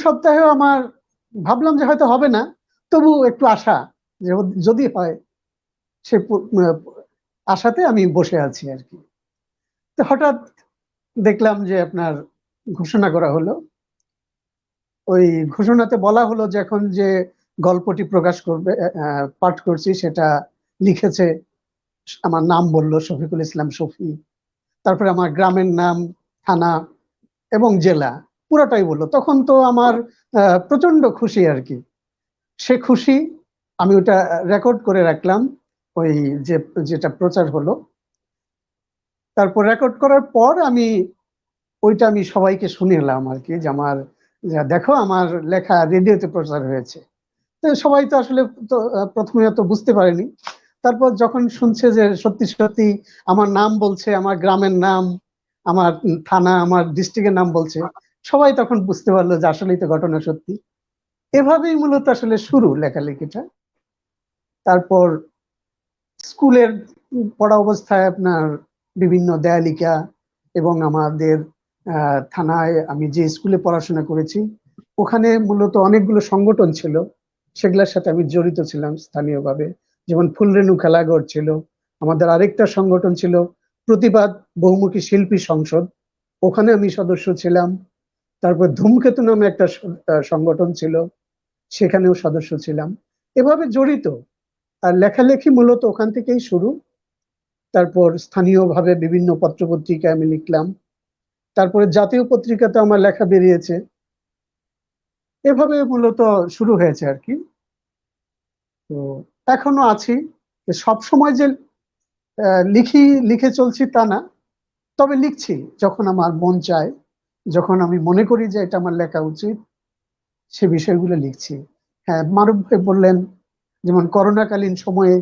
সপ্তাহেও আমার ভাবলাম যে হয়তো হবে না, তবু একটু আশা যে যদি হয়, সে আশাতে আমি বসে আছি আর কি। তো হঠাৎ দেখলাম যে আপনার ঘোষণা করা হলো। ওই ঘোষণাতে বলা হলো যে এখন যে গল্পটি প্রকাশ করবে, পাঠ করছি, সেটা লিখেছে, আমার নাম বললো শফিকুল ইসলাম শফি, তারপরে আমার গ্রামের নাম, থানা এবং জেলা পুরোটাই বললো। তখন তো আমার প্রচন্ড খুশি আর কি। সে খুশি আমি ওটা রেকর্ড করে রাখলাম, ওই যে যেটা প্রচার হলো। তারপর রেকর্ড করার পর ওইটা আমি সবাইকে শুনিলাম আর কি, যে আমার দেখো আমার লেখা রেডিওতে প্রচার হয়েছে। তো সবাই তো আসলে তো প্রথমে তো বুঝতে পারেনি। তারপর যখন শুনছে যে সত্যি সত্যি আমার নাম বলছে, আমার গ্রামের নাম, আমার থানা, আমার ডিস্ট্রিক্টের নাম বলছে, সবাই তখন বুঝতে পারলো যে আসলেই তো ঘটনা সত্যি। এভাবেই মূলত আসলে শুরু লেখালেখিটা। তারপর স্কুলের পড়া অবস্থায় আপনার বিভিন্ন দেয়ালিকা, এবং আমাদের থানায় আমি যে স্কুলে পড়াশোনা করেছি ওখানে মূলত অনেকগুলো সংগঠন ছিল, সেগুলোর সাথে আমি জড়িত ছিলাম স্থানীয়ভাবে। যেমন ফুলরেণু খেলাঘর ছিল, আমাদের আরেকটা সংগঠন ছিল প্রতিবাদ বহুমুখী শিল্পী সংসদ, ওখানে আমি সদস্য ছিলাম। তারপর ধূমকেতু নামে একটা সংগঠন ছিল, সেখানেও সদস্য ছিলাম। এভাবে জড়িত। আর লেখালেখি মূলত ওখান থেকেই শুরু। তারপর স্থানীয়ভাবে বিভিন্ন পত্রপত্রিকায় আমি লিখলাম, তারপরে জাতীয় পত্রিকাতে আমার লেখা বেরিয়েছে। এভাবে মূলত শুরু হয়েছে আর কি। তো এখনো আছি। সব সময় যে লিখে চলছি তা না, তবে লিখছি যখন আমার মন চায়, যখন আমি মনে করি যে এটা আমার লেখা উচিত, সে বিষয়গুলো লিখছি। হ্যাঁ, মারুফ ভাই বললেন যেমন করোনাকালীন সময়ে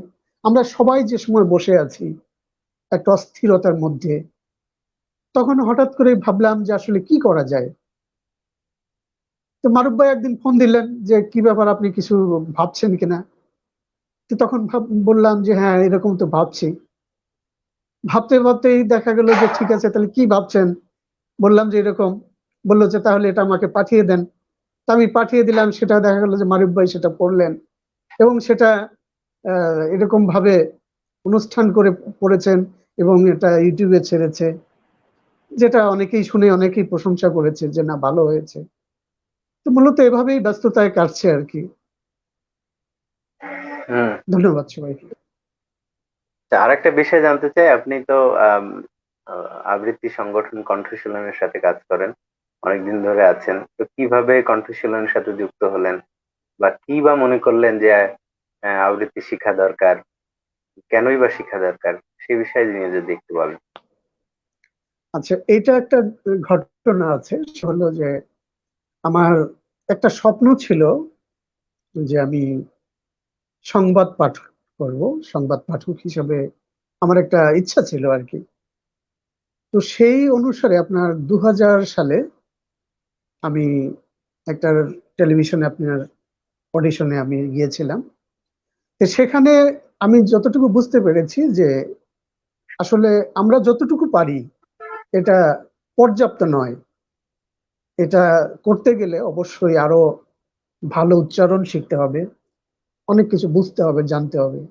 আমরা সবাই যে সময় বসে আছি একটা অস্থিরতার মধ্যে, তখন হঠাৎ করে ভাবলাম যে আসলে কি করা যায়। তো মারুফ ভাই একদিন ফোন দিলেন যে কি ব্যাপার, আপনি কিছু ভাবছেন কিনা। তো তখন বললাম যে হ্যাঁ, এরকম তো ভাবছি। ভাবতে ভাবতেই দেখা গেল যে ঠিক আছে, তাহলে কি ভাবছেন। বললাম যে এরকম। বললো যে তাহলে এটা আমাকে পাঠিয়ে দেন। তা আমি পাঠিয়ে দিলাম, সেটা দেখা গেল যে মারুফ ভাই সেটা পড়লেন, এবং সেটা এরকম ভাবে অনুষ্ঠান করে পড়েছেন, এবং এটা ইউটিউবে ছেড়েছে। যেটা অনেকেই শুনে অনেকেই প্রশংসা করেছে যে না ভালো হয়েছে। তো মূলত এভাবেই ব্যস্ততায় কাটছে আর কি। হুম। ধন্যবাদ সবাইকে। আর একটা বিষয় জানতে চাই, আপনি তো আম, আবৃত্তি সংগঠন কণ্ঠশীলনের সাথে কাজ করেন, অনেকদিন ধরে আছেন, তো কিভাবে কণ্ঠশীলনের সাথে যুক্ত হলেন বা কি বা মনে করলেন যে আবৃত্তি শিখা দরকার, কেনই বা শিখা দরকার, সে বিষয়ে নিয়ে যদি একটু বলেন। আচ্ছা, এটা একটা ঘটনা আছে, সেটা হলো যে আমার একটা স্বপ্ন ছিল যে আমি সংবাদ পাঠ করব, সংবাদ পাঠক হিসেবে আমার একটা ইচ্ছা ছিল আর কি। তো সেই অনুসারে আপনার 2000 সালে আমি একটা টেলিভিশনে আপনার অডিশনে আমি গিয়েছিলাম। তো সেখানে আমি যতটুকু বুঝতে পেরেছি যে আসলে আমরা যতটুকু পারি এটা পর্যাপ্ত নয়। এটা করতে গেলে অবশ্যই আরো ভালো উচ্চারণ শিখতে হবে, অনেক কিছু বুঝতে হবে, জানতে হবে।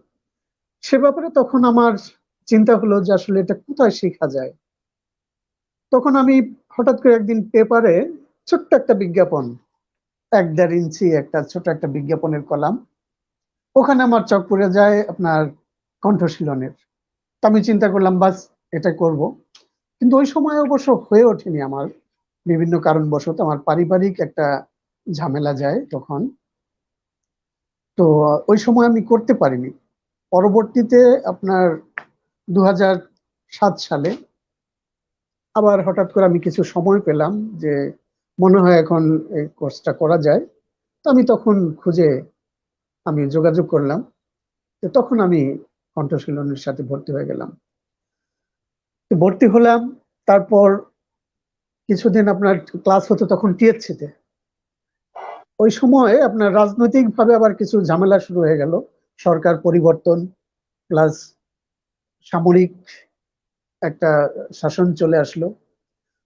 সে ব্যাপারে তখন আমার চিন্তা হলো যে আসলে এটা কোথায় শেখা যায়। তখন আমি হঠাৎ করে একদিন পেপারে ছোট্ট একটা বিজ্ঞাপন, 1-1.5 ইঞ্চি একটা ছোট একটা বিজ্ঞাপনের কলাম, ওখানে আমার চোখ পড়ে যায় আপনার কণ্ঠশীলনের। তো আমি চিন্তা করলাম বাস এটা করব। কিন্তু ওই সময় অবশ্য হয়ে ওঠেনি আমার, বিভিন্ন কারণবশত আমার পারিবারিক একটা ঝামেলা যায় তখন। তো ওই সময় আমি করতে পারিনি। পরবর্তীতে আপনার 2007 সালে আবার হঠাৎ করে আমি কিছু সময় পেলাম যে মনে হয় এখন এই কোর্সটা করা যায়। তো আমি তখন খুঁজে আমি যোগাযোগ করলাম। তো তখন আমি কণ্ঠশীলনের সাথে ভর্তি হয়ে গেলাম। তো ভর্তি হলাম, তারপর কিছুদিন আপনার ক্লাস হতো তখন টিএসসি তে। ওই সময় আপনার রাজনৈতিক ভাবে আবার কিছু ঝামেলা শুরু হয়ে গেল, সরকার পরিবর্তন প্লাস সামরিক একটা শাসন চলে আসলো।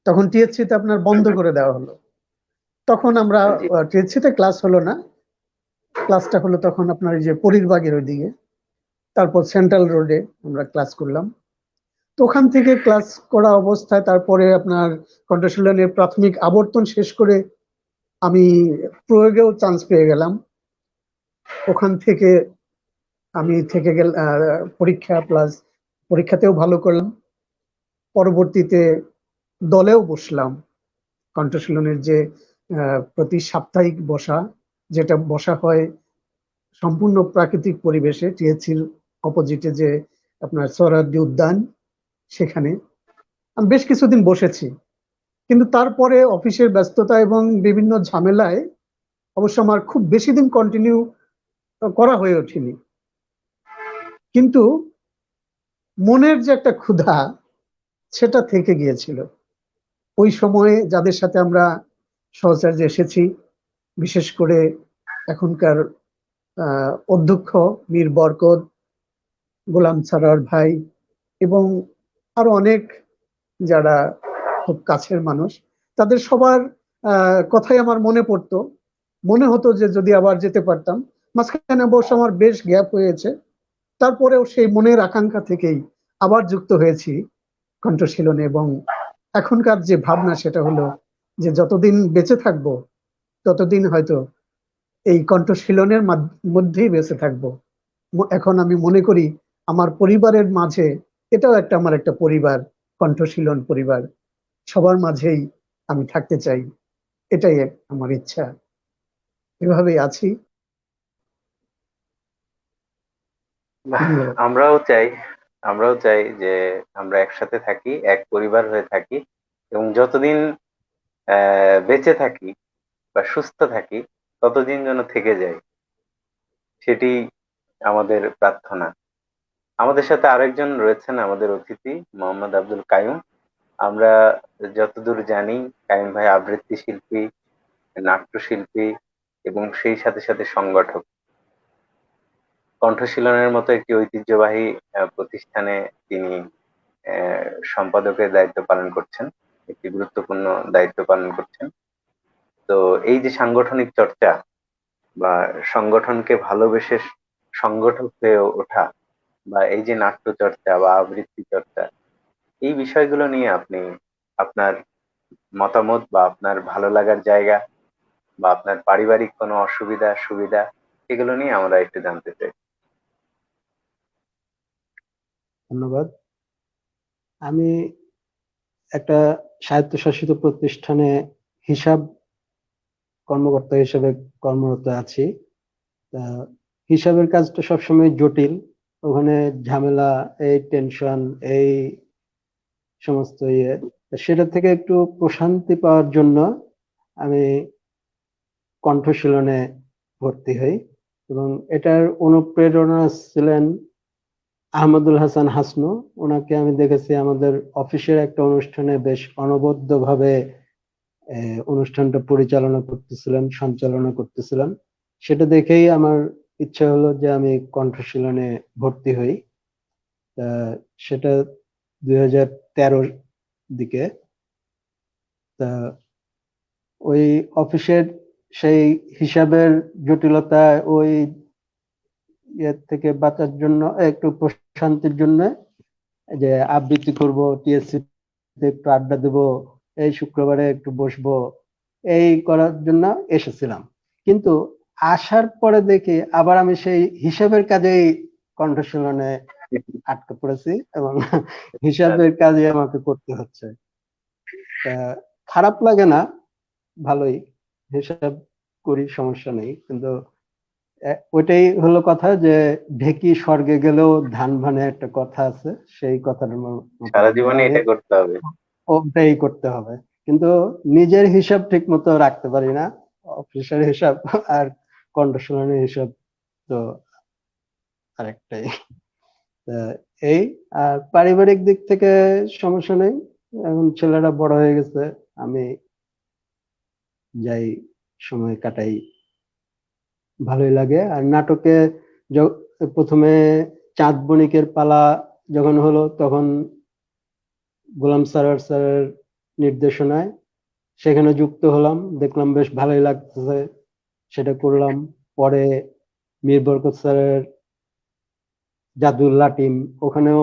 তখন টিএসসি তে আপনার বন্ধ করে দেওয়া হলো। তখন আমরা জি। টিএসসি তে ক্লাস হলো না, ক্লাসটা হলো তখন আপনার এই যে পরিরবাগের ওইদিকে, তারপর সেন্ট্রাল রোডে আমরা ক্লাস করলাম। তো ওখান থেকে ক্লাস করা অবস্থায় তারপরে আপনার কণ্ঠশীলনের প্রাথমিক আবর্তন শেষ করে আমি প্রয়োগেও চান্স পেয়ে গেলাম। ওখান থেকে আমি থেকে গেল পরীক্ষা প্লাস পরীক্ষাতেও ভালো করলাম। পরবর্তীতে দলেও বসলাম। কণ্ঠশীলনের যে প্রতি সাপ্তাহিক বসা, যেটা বসা হয় সম্পূর্ণ প্রাকৃতিক পরিবেশে টিএসসির অপোজিটে যে আপনার সোহরাওয়ার্দী উদ্যান, সেখানে আমি বেশ কিছুদিন বসেছি। কিন্তু তারপরে অফিসের ব্যস্ততা এবং বিভিন্ন ঝামেলায় অবশ্য আমার খুব বেশি দিন কন্টিনিউ করা হয়ে ওঠেনি। কিন্তু মনের যে একটা ক্ষুধা সেটা থেকে গিয়েছিল। ওই সময়ে যাদের সাথে আমরা সহচার্যে এসেছি, বিশেষ করে এখনকার অধ্যক্ষ মীর বরকত, গোলাম সারোয়ার ভাই এবং আরো অনেক যারা খুব কাছের মানুষ, তাদের সবার কথাই আমার মনে পড়তো। মনে হতো যে যদি আবার যেতে পারতাম। মাঝখানে অবশ্য আমার বেশ গ্যাপ হয়েছে, তারপরেও সেই মনের আকাঙ্ক্ষা থেকেই আবার যুক্ত হয়েছি কণ্ঠশীলনে। এবং এখনকার যে ভাবনা সেটা হলো যে যতদিন বেঁচে থাকবো ততদিন হয়তো এই কণ্ঠশীলনের মধ্যেই বেঁচে থাকবো। এখন আমি মনে করি আমার পরিবারের মাঝে এটাও একটা আমার একটা পরিবার, কণ্ঠশীলন পরিবার। সবার মাঝেই আমি থাকতে চাই, এটাই আমার ইচ্ছা। এভাবেই আছি। বাহ, ধন্যবাদ। আমরাও চাই, আমরাও চাই যে আমরা একসাথে থাকি, এক পরিবার হয়ে থাকি, এবং যতদিন বেঁচে থাকি বা সুস্থ থাকি ততদিন যেন থেকে যায়, সেটি আমাদের প্রার্থনা। আমাদের সাথে আরেকজন রয়েছেন, আমাদের অতিথি মোহাম্মদ আব্দুল কাইয়ুম। আমরা যতদূর জানি কাইয়ুম ভাই আবৃত্তি শিল্পী, নাট্যশিল্পী এবং সেই সাথে সাথে সংগঠক। কণ্ঠশীলনের মতো একটি ঐতিহ্যবাহী প্রতিষ্ঠানে তিনি সম্পাদকের দায়িত্ব পালন করছেন, একটি গুরুত্বপূর্ণ দায়িত্ব পালন করছেন। তো এই যে সাংগঠনিক চর্চা বা সংগঠনকে ভালোবেসে সংগঠক হয়ে ওঠা, বা এই যে নাট্য চর্চা বা আবৃত্তি চর্চা, এই বিষয়গুলো নিয়ে আপনি আপনার মতামত বা আপনার ভালো লাগার জায়গা বা আপনার পারিবারিক কোনো অসুবিধা সুবিধা এগুলো নিয়ে আমরা একটু জানতে চাই। ধন্যবাদ। আমি একটা স্বায়ত্তশাসিত প্রতিষ্ঠানে হিসাব কর্মকর্তা হিসেবে কর্মরত আছি। তা হিসাবের কাজটা সবসময় জটিল, ওখানে ঝামেলা, এই টেনশন, এই সমস্ত ইয়ে। সেটা থেকে একটু প্রশান্তি পাওয়ার জন্য আমি কণ্ঠশীলনে ভর্তি হই, এবং এটার অনুপ্রেরণা ছিলেন আহমদুল হাসান হাসনু। ওনাকে আমি দেখেছি আমাদের অফিসের একটা অনুষ্ঠানে বেশ অনবদ্যভাবে অনুষ্ঠানটা পরিচালনা করতেছিলেন, সঞ্চালনা করতেছিলেন। সেটা দেখেই আমার ইচ্ছা হলো যে আমি কণ্ঠশীলনে ভর্তি হই। তা সেটা 2013 দিকে। তা ওই অফিসের সেই হিসাবের জটিলতা, ওই ইয়ে থেকে বাঁচার জন্য, একটু প্রশান্তির জন্য যে আবৃত্তি করব, টিএসসি তে একটু আড্ডা দেবো, এই শুক্রবারে একটু বসবো, এই করার জন্য এসেছিলাম। কিন্তু আসার পরে দেখি আবার আমি সেই হিসাবের কাজেই কণ্ঠশীলনে আটকে পড়েছি, এবং হিসাবের কাজে আমাকে করতে হচ্ছে। তা খারাপ লাগে না, ভালোই, হিসাব করি, সমস্যা নেই। কিন্তু ওইটাই হলো কথা যে ঢেকি স্বর্গে গেলেও ধান ভানে একটা কথা আছে, সেই কথাটার মতো সারা যে জীবনে আমি এটা করতে হবে। ওটাই করতে হবে। কিন্তু নিজের হিসাব ঠিক মতো রাখতে পারি না, অফিসের হিসাব আর কণ্ঠশীলনের হিসাব তো আরেকটাই। তা এই, আর পারিবারিক দিক থেকে সমস্যা নেই, এখন ছেলেরা বড় হয়ে গেছে, আমি যাই, সময় কাটাই, ভালোই লাগে। আর নাটকে প্রথমে চাঁদ বণিকের পালা যখন হলো, তখন গোলাম স্যারের নির্দেশনায় সেখানে যুক্ত হলাম, দেখলাম বেশ ভালোই লাগতেছে, সেটা করলাম। পরে মীর বরকত স্যারের জাদুর লাটিম, ওখানেও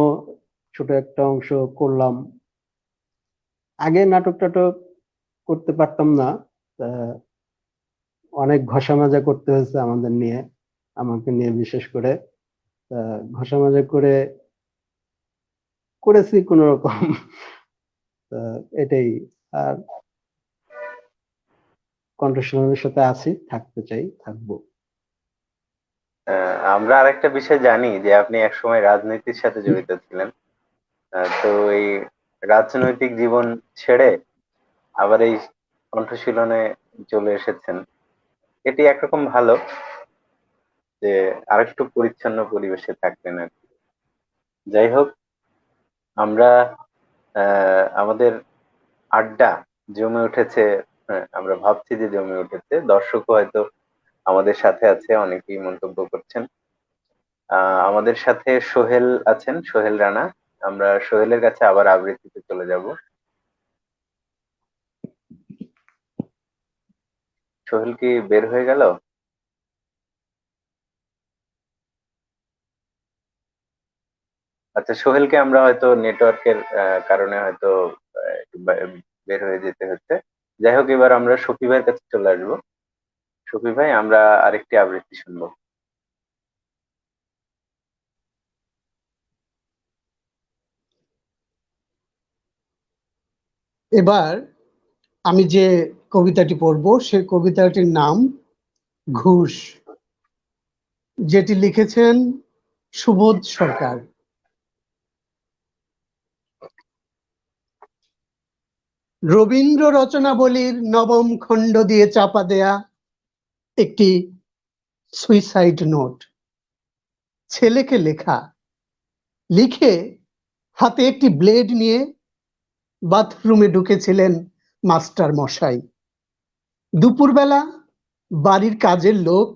ছোট একটা অংশ করলাম। আগে নাটক টাটক করতে পারতাম না, তা অনেক ঘষা মাজা করতে হয়েছে আমাদের নিয়ে, আমাকে নিয়ে বিশেষ করে। তা ঘষা মাজা করে করেছি কোন রকম। তা এটাই। আর কণ্ঠশীলনের সাথে আছি, থাকতে চাই, থাকবো। আমরা আরেকটা বিষয় জানি যে আপনি একসময় রাজনীতির সাথে জড়িত ছিলেন। তো এই রাজনৈতিক জীবন ছেড়ে আবার এই কণ্ঠশীলনে চলে এসেছেন, এটি একরকম ভালো যে আরেকটু পরিচ্ছন্ন পরিবেশে থাকবেন আর কি। যাই হোক, আমরা আমাদের আড্ডা জমে উঠেছে। হ্যাঁ, আমরা ভাবছি যে জমে উঠেছে, দর্শকও হয়তো আমাদের সাথে আছে, অনেকেই মন্তব্য করছেন। আমাদের সাথে সোহেল আছেন, সোহেল রানা। আমরা সোহেলের কাছে আবার আবৃত্তিতে চলে যাব। সোহেল কি বের হয়ে গেল? আচ্ছা, সোহেলকে আমরা হয়তো নেটওয়ার্কের কারণে হয়তো একটু বের হয়ে যেতে হচ্ছে। যাই হোক, এবার আমরা শফি ভাইয়ের কাছে চলে আসবো। শফি ভাই, আমরা আরেকটি আবৃত্তি শুনবো। এবার আমি যে কবিতাটি পড়ব সেই কবিতাটির নাম ঘুষ, যেটি লিখেছেন সুবোধ সরকার। রবীন্দ্র রচনাবলীর নবম খণ্ড দিয়ে চাপা দেয়া একটি সুইসাইড নোট, ছেলেকে লেখা। লিখে হাতে একটি ব্লেড নিয়ে বাথরুমে ঢুকেছিলেন মাস্টার মশাই। দুপুরবেলা বাড়ির কাজের লোক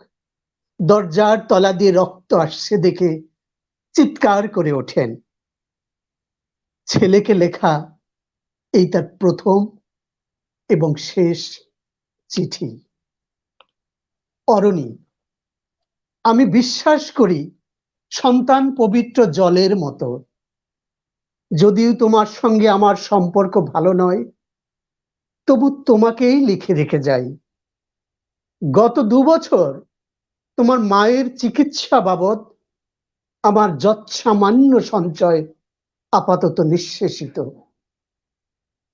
দরজার তলা দিয়ে রক্ত আসছে দেখে চিৎকার করে ওঠেন। ছেলেকে লেখা এই তার প্রথম এবং শেষ চিঠি। অরণি, আমি বিশ্বাস করি সন্তান পবিত্র জলের মতো, যদিও তোমার সঙ্গে আমার সম্পর্ক ভালো নয়, তবু তোমাকেই লিখে রেখে যাই। গত 2 বছর তোমার মায়ের চিকিৎসা বাবদ আমার যৎসামান্য সঞ্চয় আপাতত নিঃশেষিত।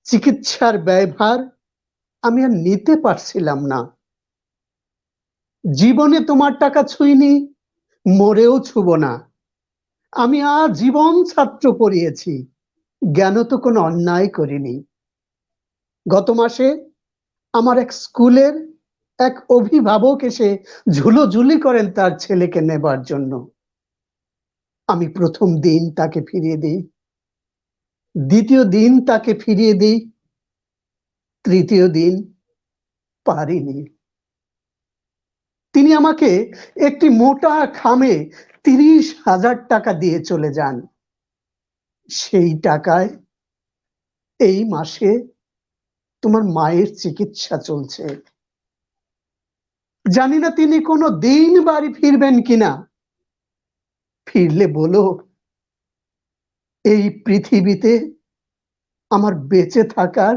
চিকিৎসার ব্যয়ভার আমি আর নিতে পারছিলাম না। জীবনে তোমার টাকা ছুঁইনি, মরেও ছুব না। আমি আজীবন ছাত্র পড়িয়েছি, জ্ঞান তো কোনো অন্যায় করিনি। গত মাসে আমার এক স্কুলের এক অভিভাবক এসে ঝুলোঝুলি করেন তার ছেলেকে নেবার জন্য। আমি প্রথম দিন তাকে ফিরিয়ে দিই, দ্বিতীয় দিন তাকে ফিরিয়ে দিই, তৃতীয় দিন পারিনি। তিনি আমাকে একটি মোটা খামে 30,000 টাকা দিয়ে চলে যান। সেই টাকায় এই মাসে তোমার মায়ের চিকিৎসা চলছে। জানি না তিনি কোনো দিন বাড়ি ফিরবেন কিনা। ফিরলে বলো, এই পৃথিবীতে আমার বেঁচে থাকার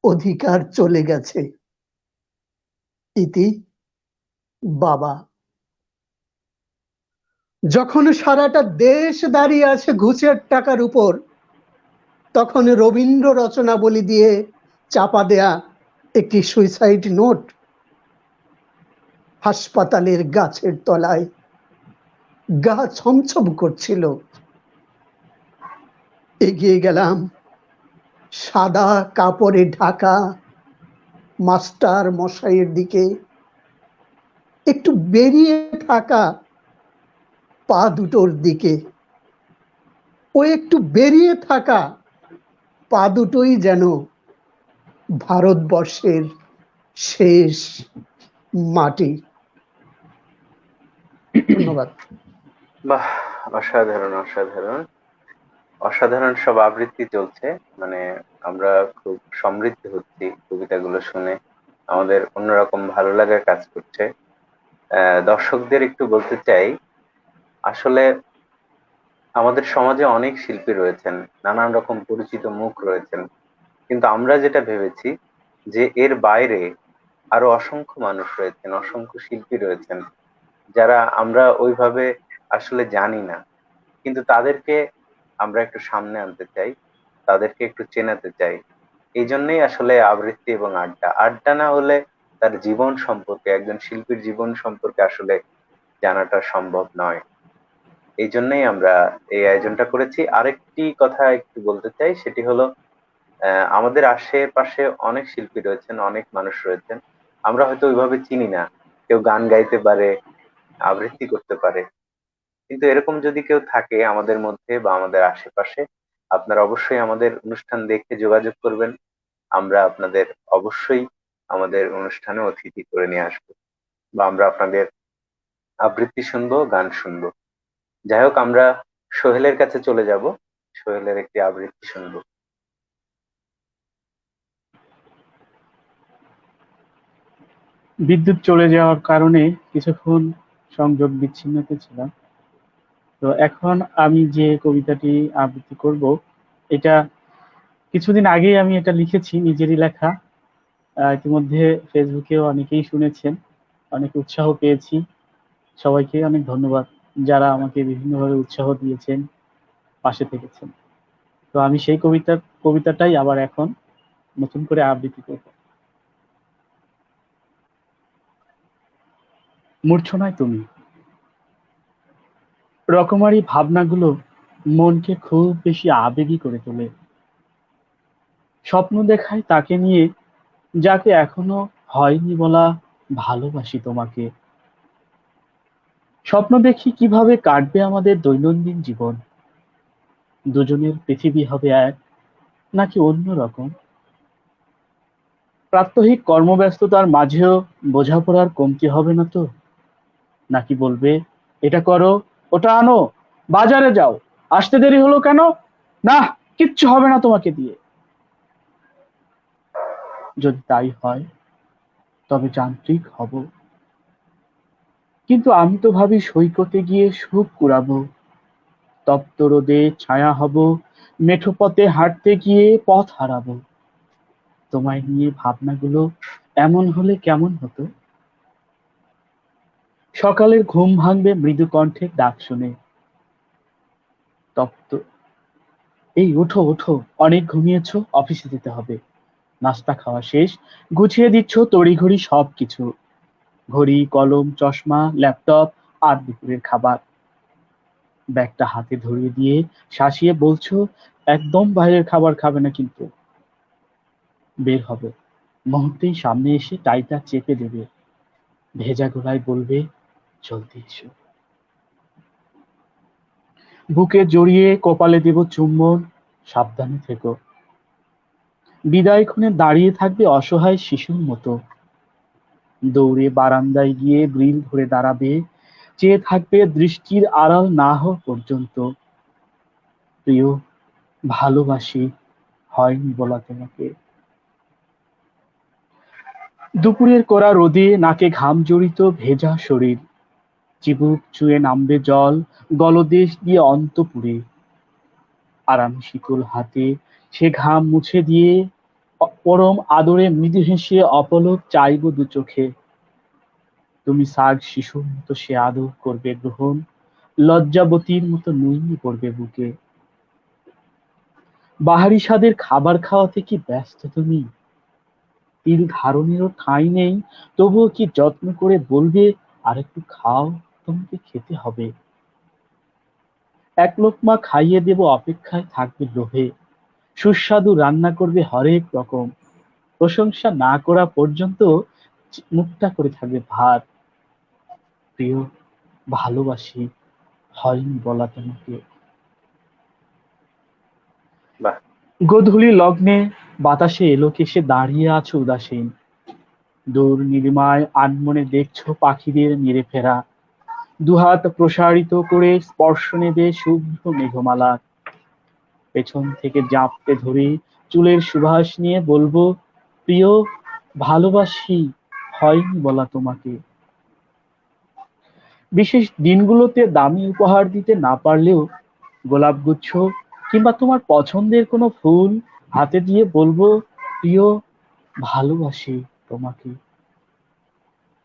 অধিকার চলে গেছে। ইতি বাবা। যখন সারাটা দেশ দাঁড়িয়ে আছে ঘুষের টাকার উপর, তখন রবীন্দ্র রচনাবলী দিয়ে চাপা দেয়া একটি সুইসাইড নোট হাসপাতালের গাছের তলায় গা ছমছম করছিল। এগিয়ে গেলাম সাদা কাপড়ে ঢাকা মাস্টার মশাইয়ের দিকে। একটু বেরিয়ে থাকা পা দুটোর দিকে। ও একটু বেরিয়ে থাকা পা দুটোই যেন ভারতবর্ষের শেষ মাটি। ধন্যবাদ। বাহ, অসাধারণ অসাধারণ অসাধারণ সব আবৃত্তি চলছে। মানে আমরা খুব সমৃদ্ধ হচ্ছি কবিতাগুলো শুনে, আমাদের অন্যরকম ভালো লাগা কাজ করছে। দর্শকদের একটু বলতে চাই, আসলে আমাদের সমাজে অনেক শিল্পী রয়েছেন, নানান রকম পরিচিত মুখ রয়েছেন, কিন্তু আমরা যেটা ভেবেছি যে এর বাইরে আরো অসংখ্য মানুষ রয়েছেন, অসংখ্য শিল্পী রয়েছেন যারা আমরা ওইভাবে আসলে জানি না, কিন্তু তাদেরকে আমরা একটু সামনে আনতে চাই, তাদেরকে একটু চেনাতে চাই। এই জন্যই আসলে আবৃত্তি এবং আড্ডা। আড্ডা না হলে তার জীবন সম্পর্কে, একজন শিল্পীর জীবন সম্পর্কে আসলে জানাটা সম্ভব নয়। এই জন্যই আমরা এই আয়োজনটা করেছি। আরেকটি কথা একটু বলতে চাই, সেটি হলো আমাদের আশেপাশে অনেক শিল্পী রয়েছেন, অনেক মানুষ রয়েছেন, আমরা হয়তো ওইভাবে চিনি না। কেউ গান গাইতে পারে, আবৃত্তি করতে পারে, কিন্তু এরকম যদি কেউ থাকে আমাদের মধ্যে বা আমাদের আশেপাশে, আপনারা অবশ্যই আমাদের অনুষ্ঠান দেখে যোগাযোগ করবেন। আমরা আপনাদের অবশ্যই আমাদের অনুষ্ঠানে অতিথি করে নিয়ে আসবো, বা আমরা আপনাদের আবৃত্তি শুনবো, গান শুনবো। যাই হোক, আমরা সোহেলের কাছে চলে যাব, সোহেলের একটি আবৃত্তি শুনবো। বিদ্যুৎ চলে যাওয়ার কারণে কিছুক্ষণ সংযোগ বিচ্ছিন্নতে ছিলাম। তো এখন আমি যে কবিতাটি আবৃত্তি করব, এটা কিছুদিন আগেই আমি এটা লিখেছি, নিজেরই লেখা। ইতিমধ্যে ফেসবুকেও অনেকেই শুনেছেন, অনেক উৎসাহ পেয়েছি। সবাইকে অনেক ধন্যবাদ যারা আমাকে বিভিন্নভাবে উৎসাহ দিয়েছেন, পাশে থেকেছেন। তো আমি সেই কবিতাটাই আবার এখন নতুন করে আবৃত্তি করব। মূর্ছনায় তুমি। রকমারি ভাবনাগুলো মনকে খুব বেশি আবেগী করে তোলে। স্বপ্ন দেখায় তাকে নিয়ে, যাকে এখনো হয়নি বলা ভালোবাসি তোমাকে। স্বপ্ন দেখি কিভাবে কাটবে আমাদের দৈনন্দিন জীবন। দুজনের পৃথিবী হবে এক, নাকি অন্য রকম। প্রাত্যহিক কর্মব্যস্ততার মাঝেও বোঝাপড়ার কমতি হবে না তো? নাকি বলবে, এটা করো, ওটা আনো, বাজারে যাও, আসতে দেরি হলো কেন? না, কিচ্ছু হবে না তোমাকে দিয়ে। যদি তাই হয়, তবে যান্ত্রিক হব। কিন্তু আমি তো ভাবি সৈকতে গিয়ে সুখ কুড়াবো, তপ্ত রোদে ছায়া হব, মেঠো পথে হাঁটতে গিয়ে পথ হারাবো। তোমায় নিয়ে ভাবনাগুলো এমন হলে কেমন হতো? সকালের ঘুম ভাঙবে মৃদু কণ্ঠের ডাক শুনে। তপ্ত, এই ওঠো ওঠো, অনেক ঘুমিয়েছো, অফিসে যেতে হবে। নাস্তা খাওয়া শেষ, গুছিয়ে দিচ্ছ তড়িঘড়ি সবকিছু, ঘড়ি, কলম, চশমা, ল্যাপটপ আর দুপুরের খাবার। ব্যাগটা হাতে ধরিয়ে দিয়ে শাসিয়ে বলছো, একদম বাইরের খাবার খাবে না কিন্তু। বের হবে, মুহূর্তেই সামনে এসে টাইটা চেপে দেবে, ভেজা গলায় বলবে, জলদি এসো। বুকে জড়িয়ে কপালে দেব চুম্বন, সাবধানে থেকো। বিদায় ক্ষণে দাঁড়িয়ে থাকবে অসহায় শিশুর মতো, দৌড়ে বারান্দায় গিয়ে গ্রিল ধরে দাঁড়াবে, চেয়ে থাকবে দৃষ্টির আড়াল না হওয়া পর্যন্ত। প্রিয়, ভালোবাসি, হয়নি বলা তোমাকে। দুপুরের কড়া রোদে নাকে ঘাম জড়িত ভেজা শরীর, চিবুক চুয়ে নামবে জল, গলদেশ দিয়ে অন্তপুরে। আর আমি শীতল হাতে সে ঘাম মুছে দিয়ে পরম আদরে মৃদু হেসে অপলক চাইব দু চোখে। তুমি সাগ শিশুর মতো সে আদর করবে গ্রহণ, লজ্জাবতীর মতো নুইয়ে পড়বে বুকে। বাহারি স্বাদের খাবার খাওয়াতে কি ব্যস্ত তুমি? তিল ধারণেরও ঠাঁই নেই, তবুও কি যত্ন করে বলবে, আর একটু খাও, তোমাকে খেতে হবে। এক লোকমা খাইয়ে দেব অপেক্ষায় থাকবে লোভে, সুস্বাদু রান্না করবে হরেক রকম, প্রশংসা না করা পর্যন্ত মুখটা করে থাকবে ভাত। প্রিয়, ভালোবাসি, হয়নি বলা তোমাকে। বাহ। গোধূলি লগ্নে বাতাসে এলোকেশে দাঁড়িয়ে আছো উদাসীন, দূর নীলিমায় আনমনে দেখছো পাখিদের নিরে ফেরা, দুহাত প্রসারিত করে স্পর্শ নেবে শুভ্র মেঘমালার। পেছন থেকে জাপটে ধরে চুলের সুবাস নিয়ে বলবো, প্রিয়, ভালোবাসি, হয়নি বলা তোমাকে। বিশেষ দিনগুলোতে দামি উপহার দিতে না পারলেও গোলাপগুচ্ছ কিংবা তোমার পছন্দের কোনো ফুল হাতে দিয়ে বলবো, প্রিয়, ভালোবাসি তোমাকে।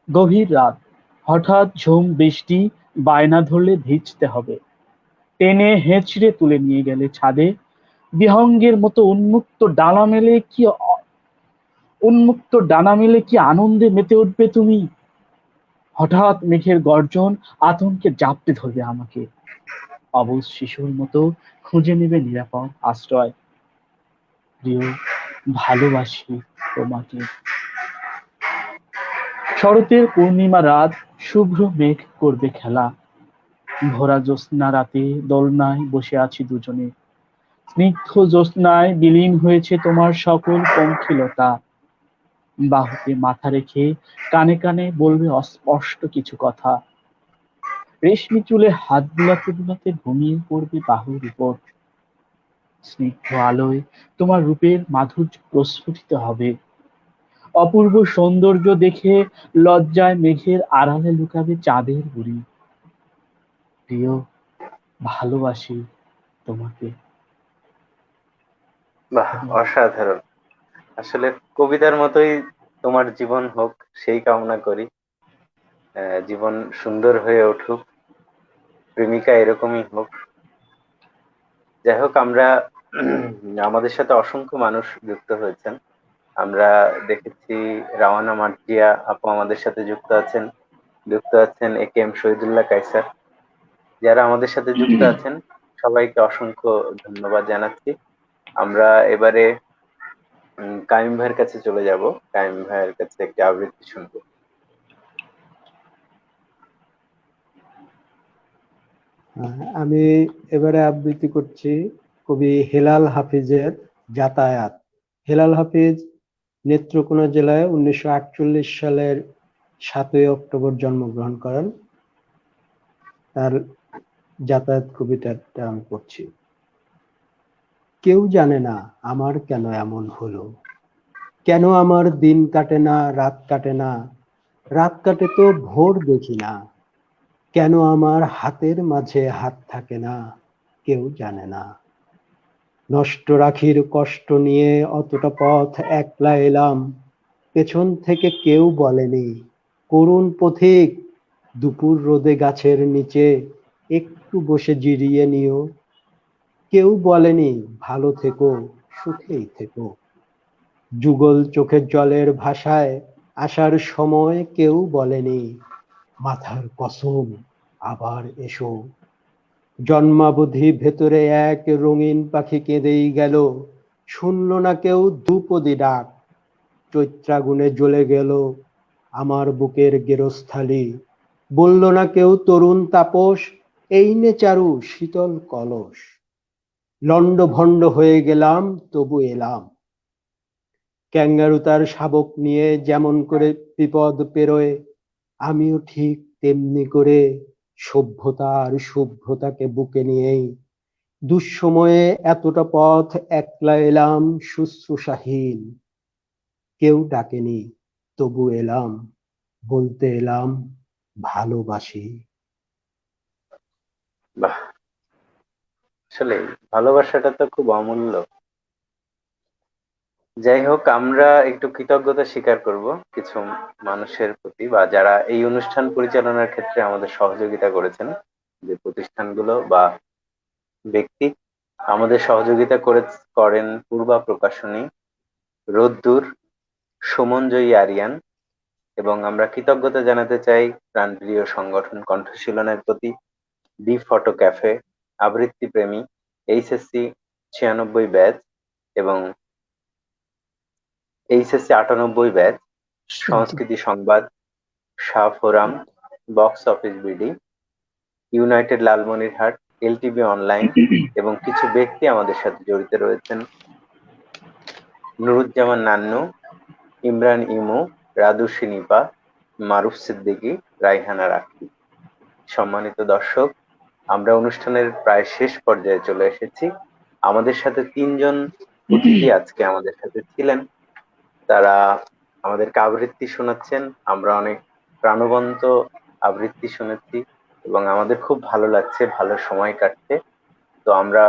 গভীর রাত, হঠাৎ ঝুম বৃষ্টি, বায়না ধরলে ভিজতে হবে, টেনে হেঁচড়ে তুলে নিয়ে গেলে ছাদে, বিহঙ্গের মতো উন্মুক্ত ডানা মেলে কি আনন্দে মেতে উঠবে তুমি। হঠাৎ মেঘের গর্জন, আতঙ্কে জাপটে ধরবে আমাকে, অবুঝ শিশুর মতো খুঁজে নেবে নিরাপদ আশ্রয়। প্রিয়, ভালোবাসি তোমাকে। শরতের পূর্ণিমা রাত, শুভ্র মেঘ করবে খেলা, ভরা জ্যোৎস্না রাতে দোলনায় বসে আছি দুজনে, স্নিগ্ধ জ্যোৎস্নায় বিলীন হয়েছে তোমার সকল পঙ্কিলতা। বাহুতে মাথা রেখে কানে কানে বলবে অস্পষ্ট কিছু কথা, রেশমি চুলে হাত বুলাতে বুলাতে ঘুমিয়ে পড়বে বাহুর উপর। স্নিগ্ধ আলোয় তোমার রূপের মাধুর্য প্রস্ফুটিত হবে, অপূর্ব সৌন্দর্য দেখে লজ্জায় মেঘের আড়ালে লুকাবে চাঁদের বুড়ি। প্রিয়, ভালোবাসি তোমাকে। বাহ, অসাধারণ। আসলে কবিতার মতোই তোমার জীবন হোক, সেই কামনা করি। জীবন সুন্দর হয়ে উঠুক, প্রেমিকা এরকমই হোক। যাই হোক, আমরা আমাদের সাথে অসংখ্য মানুষ যুক্ত হয়েছেন। আমরা দেখেছি রাওয়ানা মার্জিয়া আপু আমাদের সাথে যুক্ত আছেন এ কে এম শহীদুল্লাহ কায়সার। যারা আমাদের সাথে যুক্ত আছেন সবাইকে অসংখ্য ধন্যবাদ জানাচ্ছি। আমরা এবারে কাইম ভাইয়ের কাছে চলে যাব। কাইম ভাইয়ের কাছে একটি আবৃত্তি শুনবো। আমি এবারে আবৃত্তি করছি কবি হেলাল হাফিজের যাতায়াত। হেলাল হাফিজ নেত্রকোনা জেলায় 1948 সালের 7ই অক্টোবর জন্মগ্রহণ করেন। তার যাতায়াত কবিতাটা আমি পড়ছি। কেউ জানে না আমার কেন এমন হলো, কেন আমার দিন কাটে না, রাত কাটে না, রাত কাটে তো ভোর দেখি না, কেন আমার হাতের মাঝে হাত থাকে না, কেউ জানে না। নষ্ট রাখির কষ্ট নিয়ে অতটা পথ একলা এলাম, পেছন থেকে কেউ বলেনি করুণ পথিক, দুপুর রোদে গাছের নিচে একটু বসে জিরিয়ে নিও। কেউ বলেনি ভালো থেকো, সুখেই থেকো। যুগল চোখের জলের ভাষায় আসার সময় কেউ বলেনি মাথার কসম আবার এসো। জন্মাবধি ভেতরে এক রঙিন পাখি কেঁদেই গেল, শুনল না কেউ ধ্রুপদী ডাক। চৈত্রাগুনে জ্বলে গেল আমার বুকের গেরস্থালি, বলল না কেউ তরুণ তাপস এই নে চারু শীতল কলস। লণ্ডভণ্ড হয়ে গেলাম তবু এলাম। ক্যাঙ্গারু তার শাবক নিয়ে যেমন করে বিপদ পেরোয়, আমিও ঠিক তেমনি করে সভ্যতা আর শুভ্রতাকে বুকে নিয়েই দুঃসময়ে এতটা পথ একলা এলাম শুশ্রূষাহীন। কেউ ডাকেনি তবু এলাম, বলতে এলাম ভালোবাসি। বাহ, আসলে ভালোবাসাটা তো খুব অমূল্য। যাই হোক, আমরা একটু কৃতজ্ঞতা স্বীকার করব কিছু মানুষের প্রতি, বা যারা এই অনুষ্ঠান পরিচালনার ক্ষেত্রে আমাদের সহযোগিতা করেছেন, যে প্রতিষ্ঠানগুলো বা ব্যক্তি আমাদের সহযোগিতা করেন। পূর্বা প্রকাশনী, রোদ্দুর, সুমনজয়ী আরিয়ান, এবং আমরা কৃতজ্ঞতা জানাতে চাই প্রাণপ্রিয় সংগঠন কণ্ঠশীলনের প্রতি, দি ফটো ক্যাফে, আবৃত্তি প্রেমী, এইচএসসি 96 ব্যাচ এবং এইচএসসি 98 ব্যাচ, সংস্কৃতি সংবাদ, Shah forum, box office BD, United Lalmonirhat, LTV online এবং কিছু ব্যক্তি আমাদের সাথে জড়িত রয়েছেন: নুরুজ্জামান নান্নু, ইমরান ইমু, রাদু শিনিপা, মারুফ সিদ্দিকী, রাইহানা রাখি। সম্মানিত দর্শক, আমরা অনুষ্ঠানের প্রায় শেষ পর্যায়ে চলে এসেছি। আমাদের সাথে 3 জন অতিথি আজকে আমাদের সাথে ছিলেন। তারা আমাদেরকে আবৃত্তি শোনাচ্ছেন। আমরা অনেক প্রাণবন্ত আবৃত্তি শুনেছি এবং আমাদের খুব ভালো লাগছে, ভালো সময় কাটছে। তো আমরা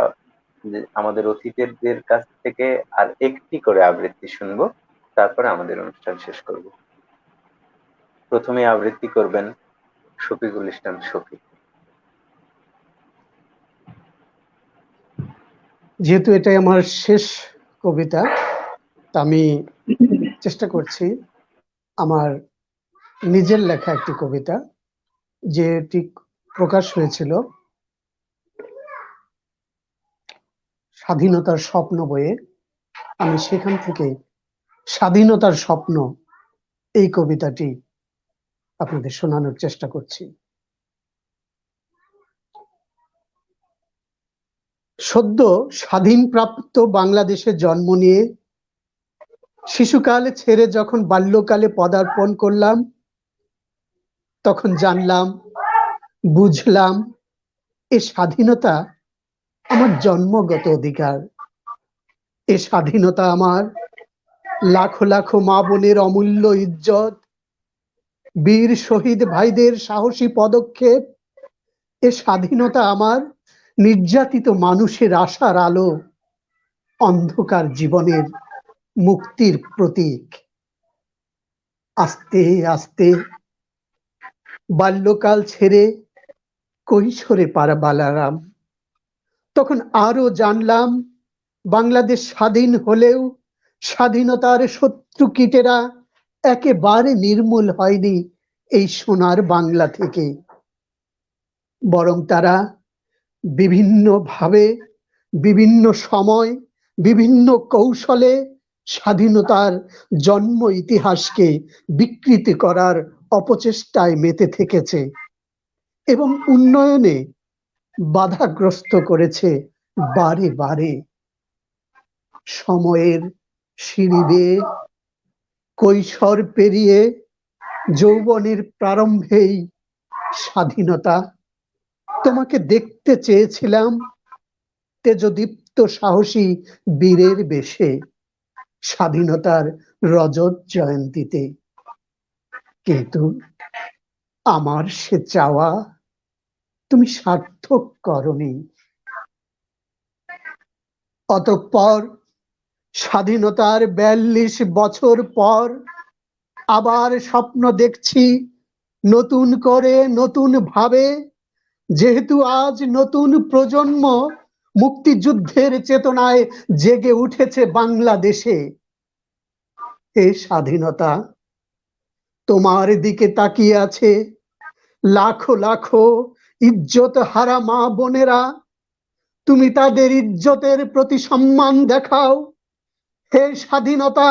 আমাদের অতিথিদের কাছ থেকে আর একটি করে আবৃত্তি শুনবো, তারপরে আমাদের অনুষ্ঠান শেষ করব। প্রথমে আবৃত্তি করবেন শফিকুল ইসলাম শফিক। যেহেতু এটাই আমার শেষ কবিতা, তা আমি চেষ্টা করছি আমার নিজের লেখা একটি কবিতা, যেটি প্রকাশ হয়েছিল স্বাধীনতার স্বপ্ন বইয়ে। আমি সেখান থেকে স্বাধীনতার স্বপ্ন এই কবিতাটি আপনাদের শোনানোর চেষ্টা করছি। সদ্য স্বাধীনপ্রাপ্ত বাংলাদেশে জন্ম নিয়ে শিশুকাল ছেড়ে যখন বাল্যকালে পদার্পণ করলাম, তখন জানলাম, বুঝলাম এ স্বাধীনতা আমার জন্মগত অধিকার। এ স্বাধীনতা আমার লাখো লাখো মা বোনের অমূল্য ইজ্জত, বীর শহীদ ভাইদের সাহসী পদক্ষেপ। এ স্বাধীনতা আমার নির্যাতিত মানুষের আশার আলো, অন্ধকার জীবনের মুক্তির প্রতীক। আস্তে আস্তে বাল্যকাল ছেড়ে কৈশোরে বালারাম, তখন আরো জানলাম বাংলাদেশ স্বাধীন হলেও স্বাধীনতার শত্রু কীটেরা একেবারে নির্মূল হয়নি এই সোনার বাংলা থেকে, বরং তারা বিভিন্ন ভাবে, বিভিন্ন সময়, বিভিন্ন কৌশলে স্বাধীনতার জন্ম ইতিহাসকে বিকৃতি করার অপচেষ্টায় মেতে থেকেছে এবং উন্নয়নে বাধাগ্রস্ত করেছে বারে বারে। সময়ের সিঁড়ি বেয়ে কৈশোর পেরিয়ে যৌবনের প্রারম্ভেই স্বাধীনতা তোমাকে দেখতে চেয়েছিলাম তেজদীপ্ত সাহসী বীরের বেশে, স্বাধীনতার রজত জয়ন্তীতে। কিন্তু আমার সে চাওয়া তুমি সার্থক করনি। অতঃপর স্বাধীনতার ৪২ বছর পর আবার স্বপ্ন দেখছি নতুন করে, নতুন ভাবে, যেহেতু আজ নতুন প্রজন্ম মুক্তিযুদ্ধের চেতনায় জেগে উঠেছে বাংলাদেশে। হে স্বাধীনতা, তোমার দিকে তাকিয়ে আছে লাখো লাখো ইজ্জত হারা মা বোনেরা। তুমি তাদের ইজ্জতের প্রতি সম্মান দেখাও। হে স্বাধীনতা,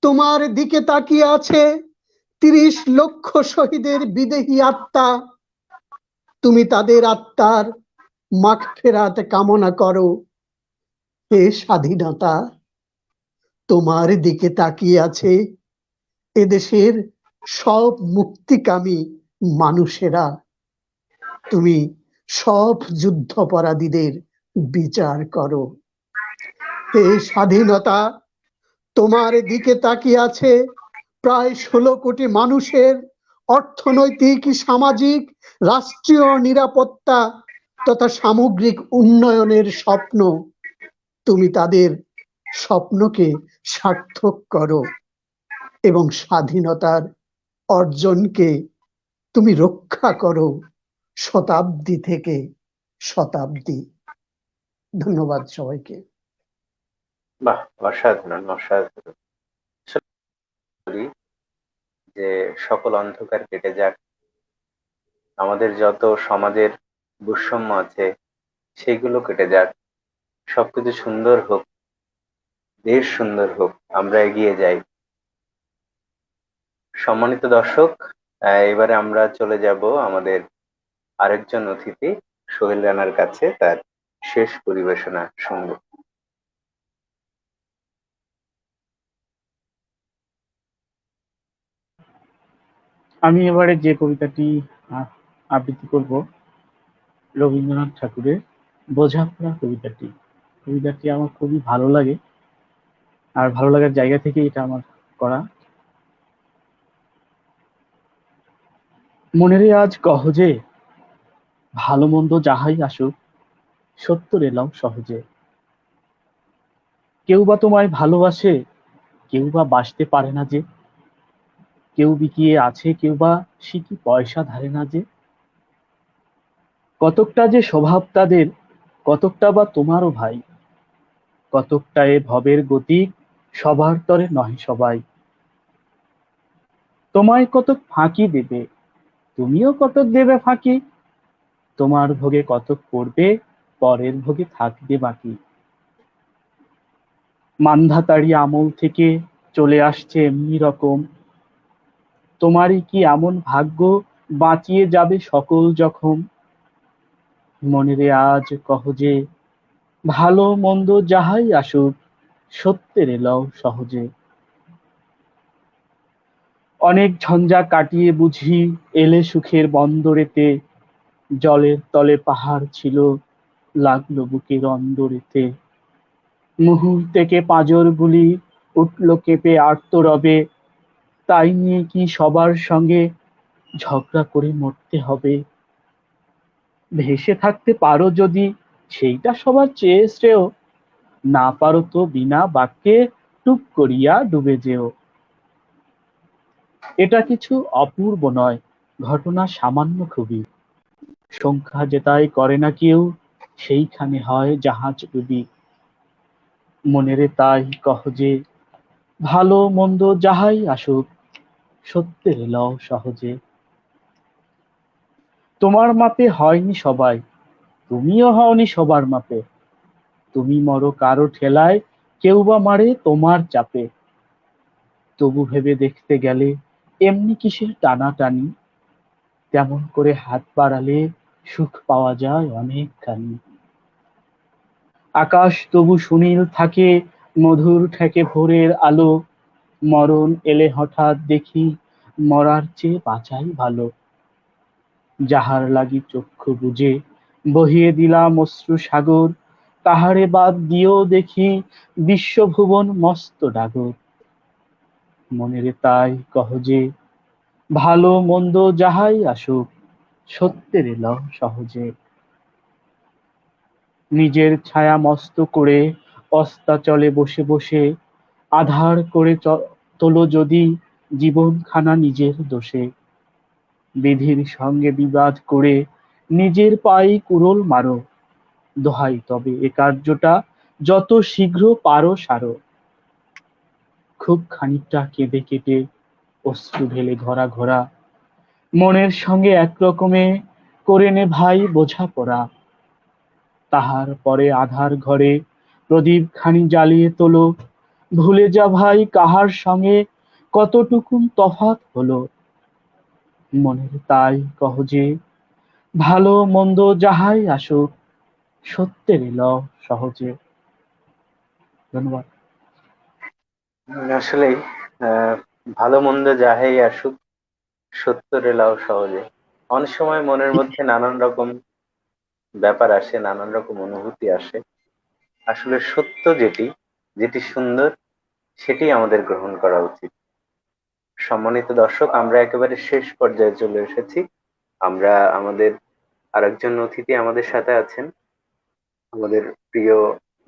তোমার দিকে তাকিয়ে আছে ৩০ লক্ষ শহীদের বিদেহী আত্মা। তুমি তাদের আত্মার মাগফিরাত কামনা করো। হে স্বাধীনতা, তোমার দিকে তাকিয়ে আছে এদেশের সব মুক্তিকামী মানুষেরা। তুমি সব যুদ্ধাপরাধীদের বিচার করো। হে স্বাধীনতা, তোমার দিকে তাকিয়ে আছে প্রায় ১৬ কোটি মানুষের অর্থনৈতিক, সামাজিক, রাষ্ট্রীয় নিরাপত্তা তথা সামগ্রিক উন্নয়নের স্বপ্ন। তুমি তাদের স্বপ্নকে সার্থক করো এবং স্বাধীনতার অর্জনকে তুমি রক্ষা করো শতাব্দী থেকে শতাব্দী। ধন্যবাদ সবাইকে। বাহ, অসাধারণ অসাধারণ। যে সকল অন্ধকার কেটে যাক, আমাদের যত সমাজের বৈষম্য আছে সেগুলো কেটে যাক, সবকিছু সুন্দর হোক, দেশ সুন্দর হোক, আমরা এগিয়ে যাই। সম্মানিত দর্শক, এবারে আমরা চলে যাব আমাদের আরেকজন অতিথি সোহেল রানার কাছে তার শেষ পরিবেশনা শুনবো। আমি এবারে যে কবিতাটি আবৃত্তি করব রবীন্দ্রনাথ ঠাকুরের বোঝাপড়া কবিতাটি। কবিতাটি আমার খুবই ভালো লাগে, আর ভালো লাগার জায়গা থেকে এটা আমার করা। মনেরে আজ কহ যে, ভালো মন্দ যাহাই আসুক, সত্য এলাও সহজে। কেউ বা তোমায় ভালোবাসে, কেউ বা বাসতে পারে না যে। কেউ বিকিয়ে আছে, কেউ বা সিকি পয়সা ধারে না যে। কতকটা যে স্বভাব তাদের, কতকটা বা তোমারও ভাই। কতকটা এ ভবের গতিক, সবার তরে নহে সবাই। তোমায় কতক ফাঁকি দেবে, তুমিও কতক দেবে ফাঁকি। তোমার ভোগে কতক পড়বে, পরের ভোগে থাকবে বাকি। মান্ধাতাড়ি আমল থেকে চলে আসছে এমনি রকম। তোমারই কি এমন ভাগ্য, বাঁচিয়ে যাবে সকল জখম। মনেরে আজ কহ যে, ভালো মন্দ যাহাই আসুক, সত্যের এলাও সহজে। অনেক ঝঞ্ঝা কাটিয়ে বুঝি এলে সুখের বন্দরেতে। জলের তলে পাহাড় ছিল, লাগলো বুকের অন্দরেতে। মুহূর্তেকে পাঁজর গুলি উঠল কেঁপে আর্তরবে। তাই নিয়ে কি সবার সঙ্গে ঝগড়া করে মরতে হবে? ভেসে থাকতে পারো যদি, সেইটা সবার চেয়ে শ্রেয়। না পারো তো বিনা বাক্যে টুক করিয়া ডুবে যেও। এটা কিছু অপূর্ব নয়, ঘটনা সামান্য খুবই। সংখ্যা যেটাই করে না কেউ, সেইখানে হয় জাহাজ ডুবি। মনেরে তাই কহ যে, ভালো মন্দ যাহাই আসুক, সত্যের লও সহজে। তোমার মাপে হয়নি সবাই, তুমিও হওনি সবার মাপে। তুমি মরো কারো ঠেলায়, কেউ বা মারে তোমার চাপে। তবু ভেবে দেখতে গেলে এমনি কিসের টানাটানি। তেমন করে হাত বাড়ালে সুখ পাওয়া যায় অনেকখানি। আকাশ তবু সুনীল থাকে, মধুর ঠেকে ভোরের আলো। মরণ এলে হঠাৎ দেখি, মরার চেয়ে বাঁচাই ভালো। যাহার লাগি চক্ষু বুজে বহিয়ে দিলাম অশ্রু সাগর, তাহারে বাদ দিয়েও দেখি বিশ্বভুবন মস্ত ডাগর। মনেরে তাই কহ যে, ভালো মন্দ যাহাই আসুক, সত্যের এলাও সহজে। নিজের ছায়া মস্ত করে অস্তাচলে বসে বসে আধার করে তোলো যদি জীবনখানা নিজের দোষে। বিধির সঙ্গে বিবাদ করে নিজের পায়ে কুড়োল মারো, দোহাই তবে এ কার্যটা যত শীঘ্র পারো সারো। খুব খানিকটা কেঁদে কেটে অশ্রু ঢেলে ঘরা ঘরা মনের সঙ্গে একরকমে করে নে ভাই বোঝাপড়া। তাহার পরে আধার ঘরে প্রদীপ খানি জ্বালিয়ে তোলো, ভুলে যা ভাই কাহার সঙ্গে কতটুকুন তফাৎ হলো। মনের তাই কহ যে ভালো মন্দ যাহাই আসুক, সত্যের লও সহজে। ধন্যবাদ। আসলেই আহ ভালো মন্দ যাহাই আসুক, সত্য রেলাও সহজে। অনেক সময় মনের মধ্যে নানান রকম ব্যাপার আসে, নানান রকম অনুভূতি আসে। আসলে সত্য যেটি, যেটি সুন্দর, সেটি আমাদের গ্রহণ করা উচিত। সম্মানিত দর্শক, আমরা একেবারে শেষ পর্যায়ে চলে এসেছি। আমরা আমাদের আরেকজন অতিথি আমাদের সাথে আছেন, আমাদের প্রিয়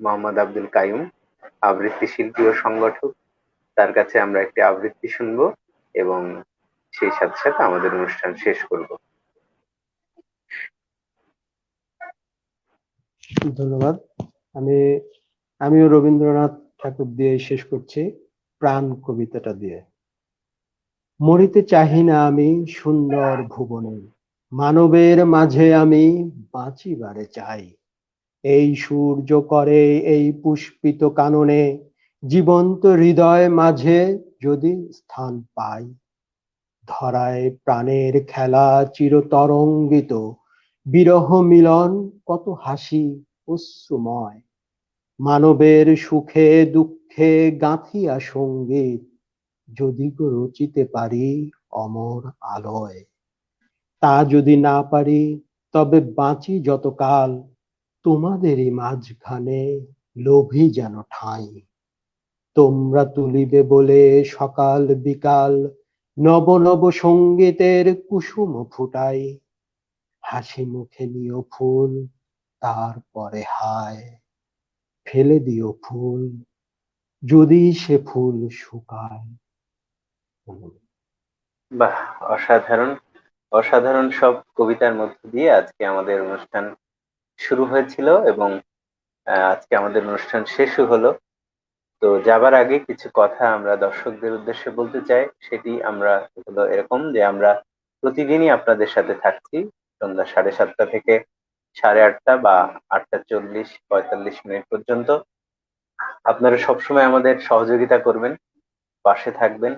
মোহাম্মদ আব্দুল কাইয়ুম, আবৃত্তি শিল্পী ও সংগঠক। তার কাছে আমরা একটি আবৃত্তি শুনবো এবং সেই সাথে সাথে আমাদের অনুষ্ঠান শেষ করব। ধন্যবাদ। আমি আমিও রবীন্দ্রনাথ ঠাকুর দিয়ে শেষ করছি, প্রাণ কবিতাটা দিয়ে। মরিতে চাহি না আমি সুন্দর ভুবনে, মানবের মাঝে আমি বাঁচিবারে চাই। এই সূর্য করে এই পুষ্পিত কাননে, জীবন্ত হৃদয় মাঝে যদি স্থান পাই। ধরায় প্রাণের খেলা চিরতরঙ্গিত, বিরহ মিলন কত হাসি অশ্রুময়। মানবের সুখে দুঃখে গাঁথিয়া সঙ্গীত, যদি গো রচিতে পারি অমর আলয়। তা যদি না পারি তবে বাঁচি যতকাল, তোমাদেরই মাঝখানে লোভী যেন ঠাঁই। তোমরা তুলিবে বলে সকাল বিকাল, নব নব সঙ্গীতের কুসুম ফুটাই। হাসি মুখে নিও ফুল, তারপরে হায় ফেলে দিও ফুল, যদি সে ফুল শুকায়। বাহ, অসাধারণ! অসাধারণ সব কবিতার মধ্য দিয়ে আজকে আমাদের অনুষ্ঠান শুরু হয়েছিল এবং আজকে আমাদের অনুষ্ঠান শেষও হলো। তো যাবার আগে কিছু কথা আমরা দর্শকদের উদ্দেশ্যে বলতে চাই। সেটি আমরা হলো এরকম যে আমরা প্রতিদিনই আপনাদের সাথে থাকছি সন্ধ্যা 7:30 থেকে 8:30 বা 8:40 45 পর্যন্ত। আপনারা সবসময় আমাদের সহযোগিতা করবেন, পাশে থাকবেন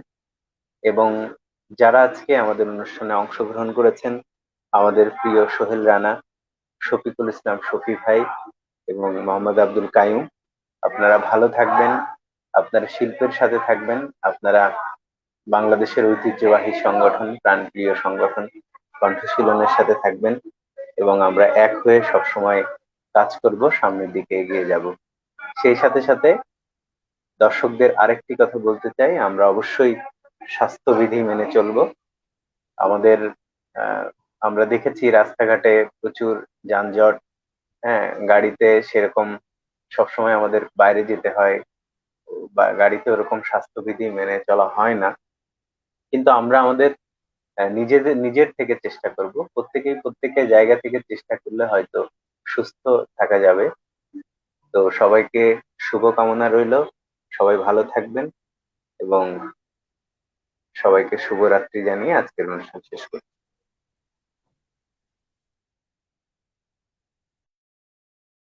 এবং যারা আজকে আমাদের অনুষ্ঠানে অংশগ্রহণ করেছেন, আমাদের প্রিয় সোহেল রানা, শফিকুল ইসলাম শফি ভাই এবং মোহাম্মদ আব্দুল কাইয়ুম, আপনারা ভালো থাকবেন, আপনারা শিল্পের সাথে থাকবেন, আপনারা বাংলাদেশের ঐতিহ্যবাহী সংগঠন, প্রাণপ্রিয় সংগঠন কণ্ঠশীলনের সাথে থাকবেন এবং আমরা এক হয়ে সবসময় কাজ করব, সামনের দিকে এগিয়ে যাব। সেই সাথে সাথে দর্শকদের আরেকটি কথা বলতে চাই, আমরা অবশ্যই স্বাস্থ্যবিধি মেনে চলবো। আমাদের আহ, আমরা দেখেছি রাস্তাঘাটে প্রচুর যানজট, হ্যাঁ, গাড়িতে সেরকম সবসময় আমাদের বাইরে যেতে হয় বা গাড়িতে ওরকম স্বাস্থ্যবিধি মেনে চলা হয় না। কিন্তু আমরা আমাদের নিজের থেকে চেষ্টা করব, প্রত্যেকের জায়গা থেকে চেষ্টা করলে হয়তো সুস্থ থাকা যাবে। তো সবাইকে শুভকামনা রইল, সবাই ভালো থাকবেন এবং সবাইকে শুভরাত্রি জানিয়ে আজকের অনুষ্ঠান শেষ করছি।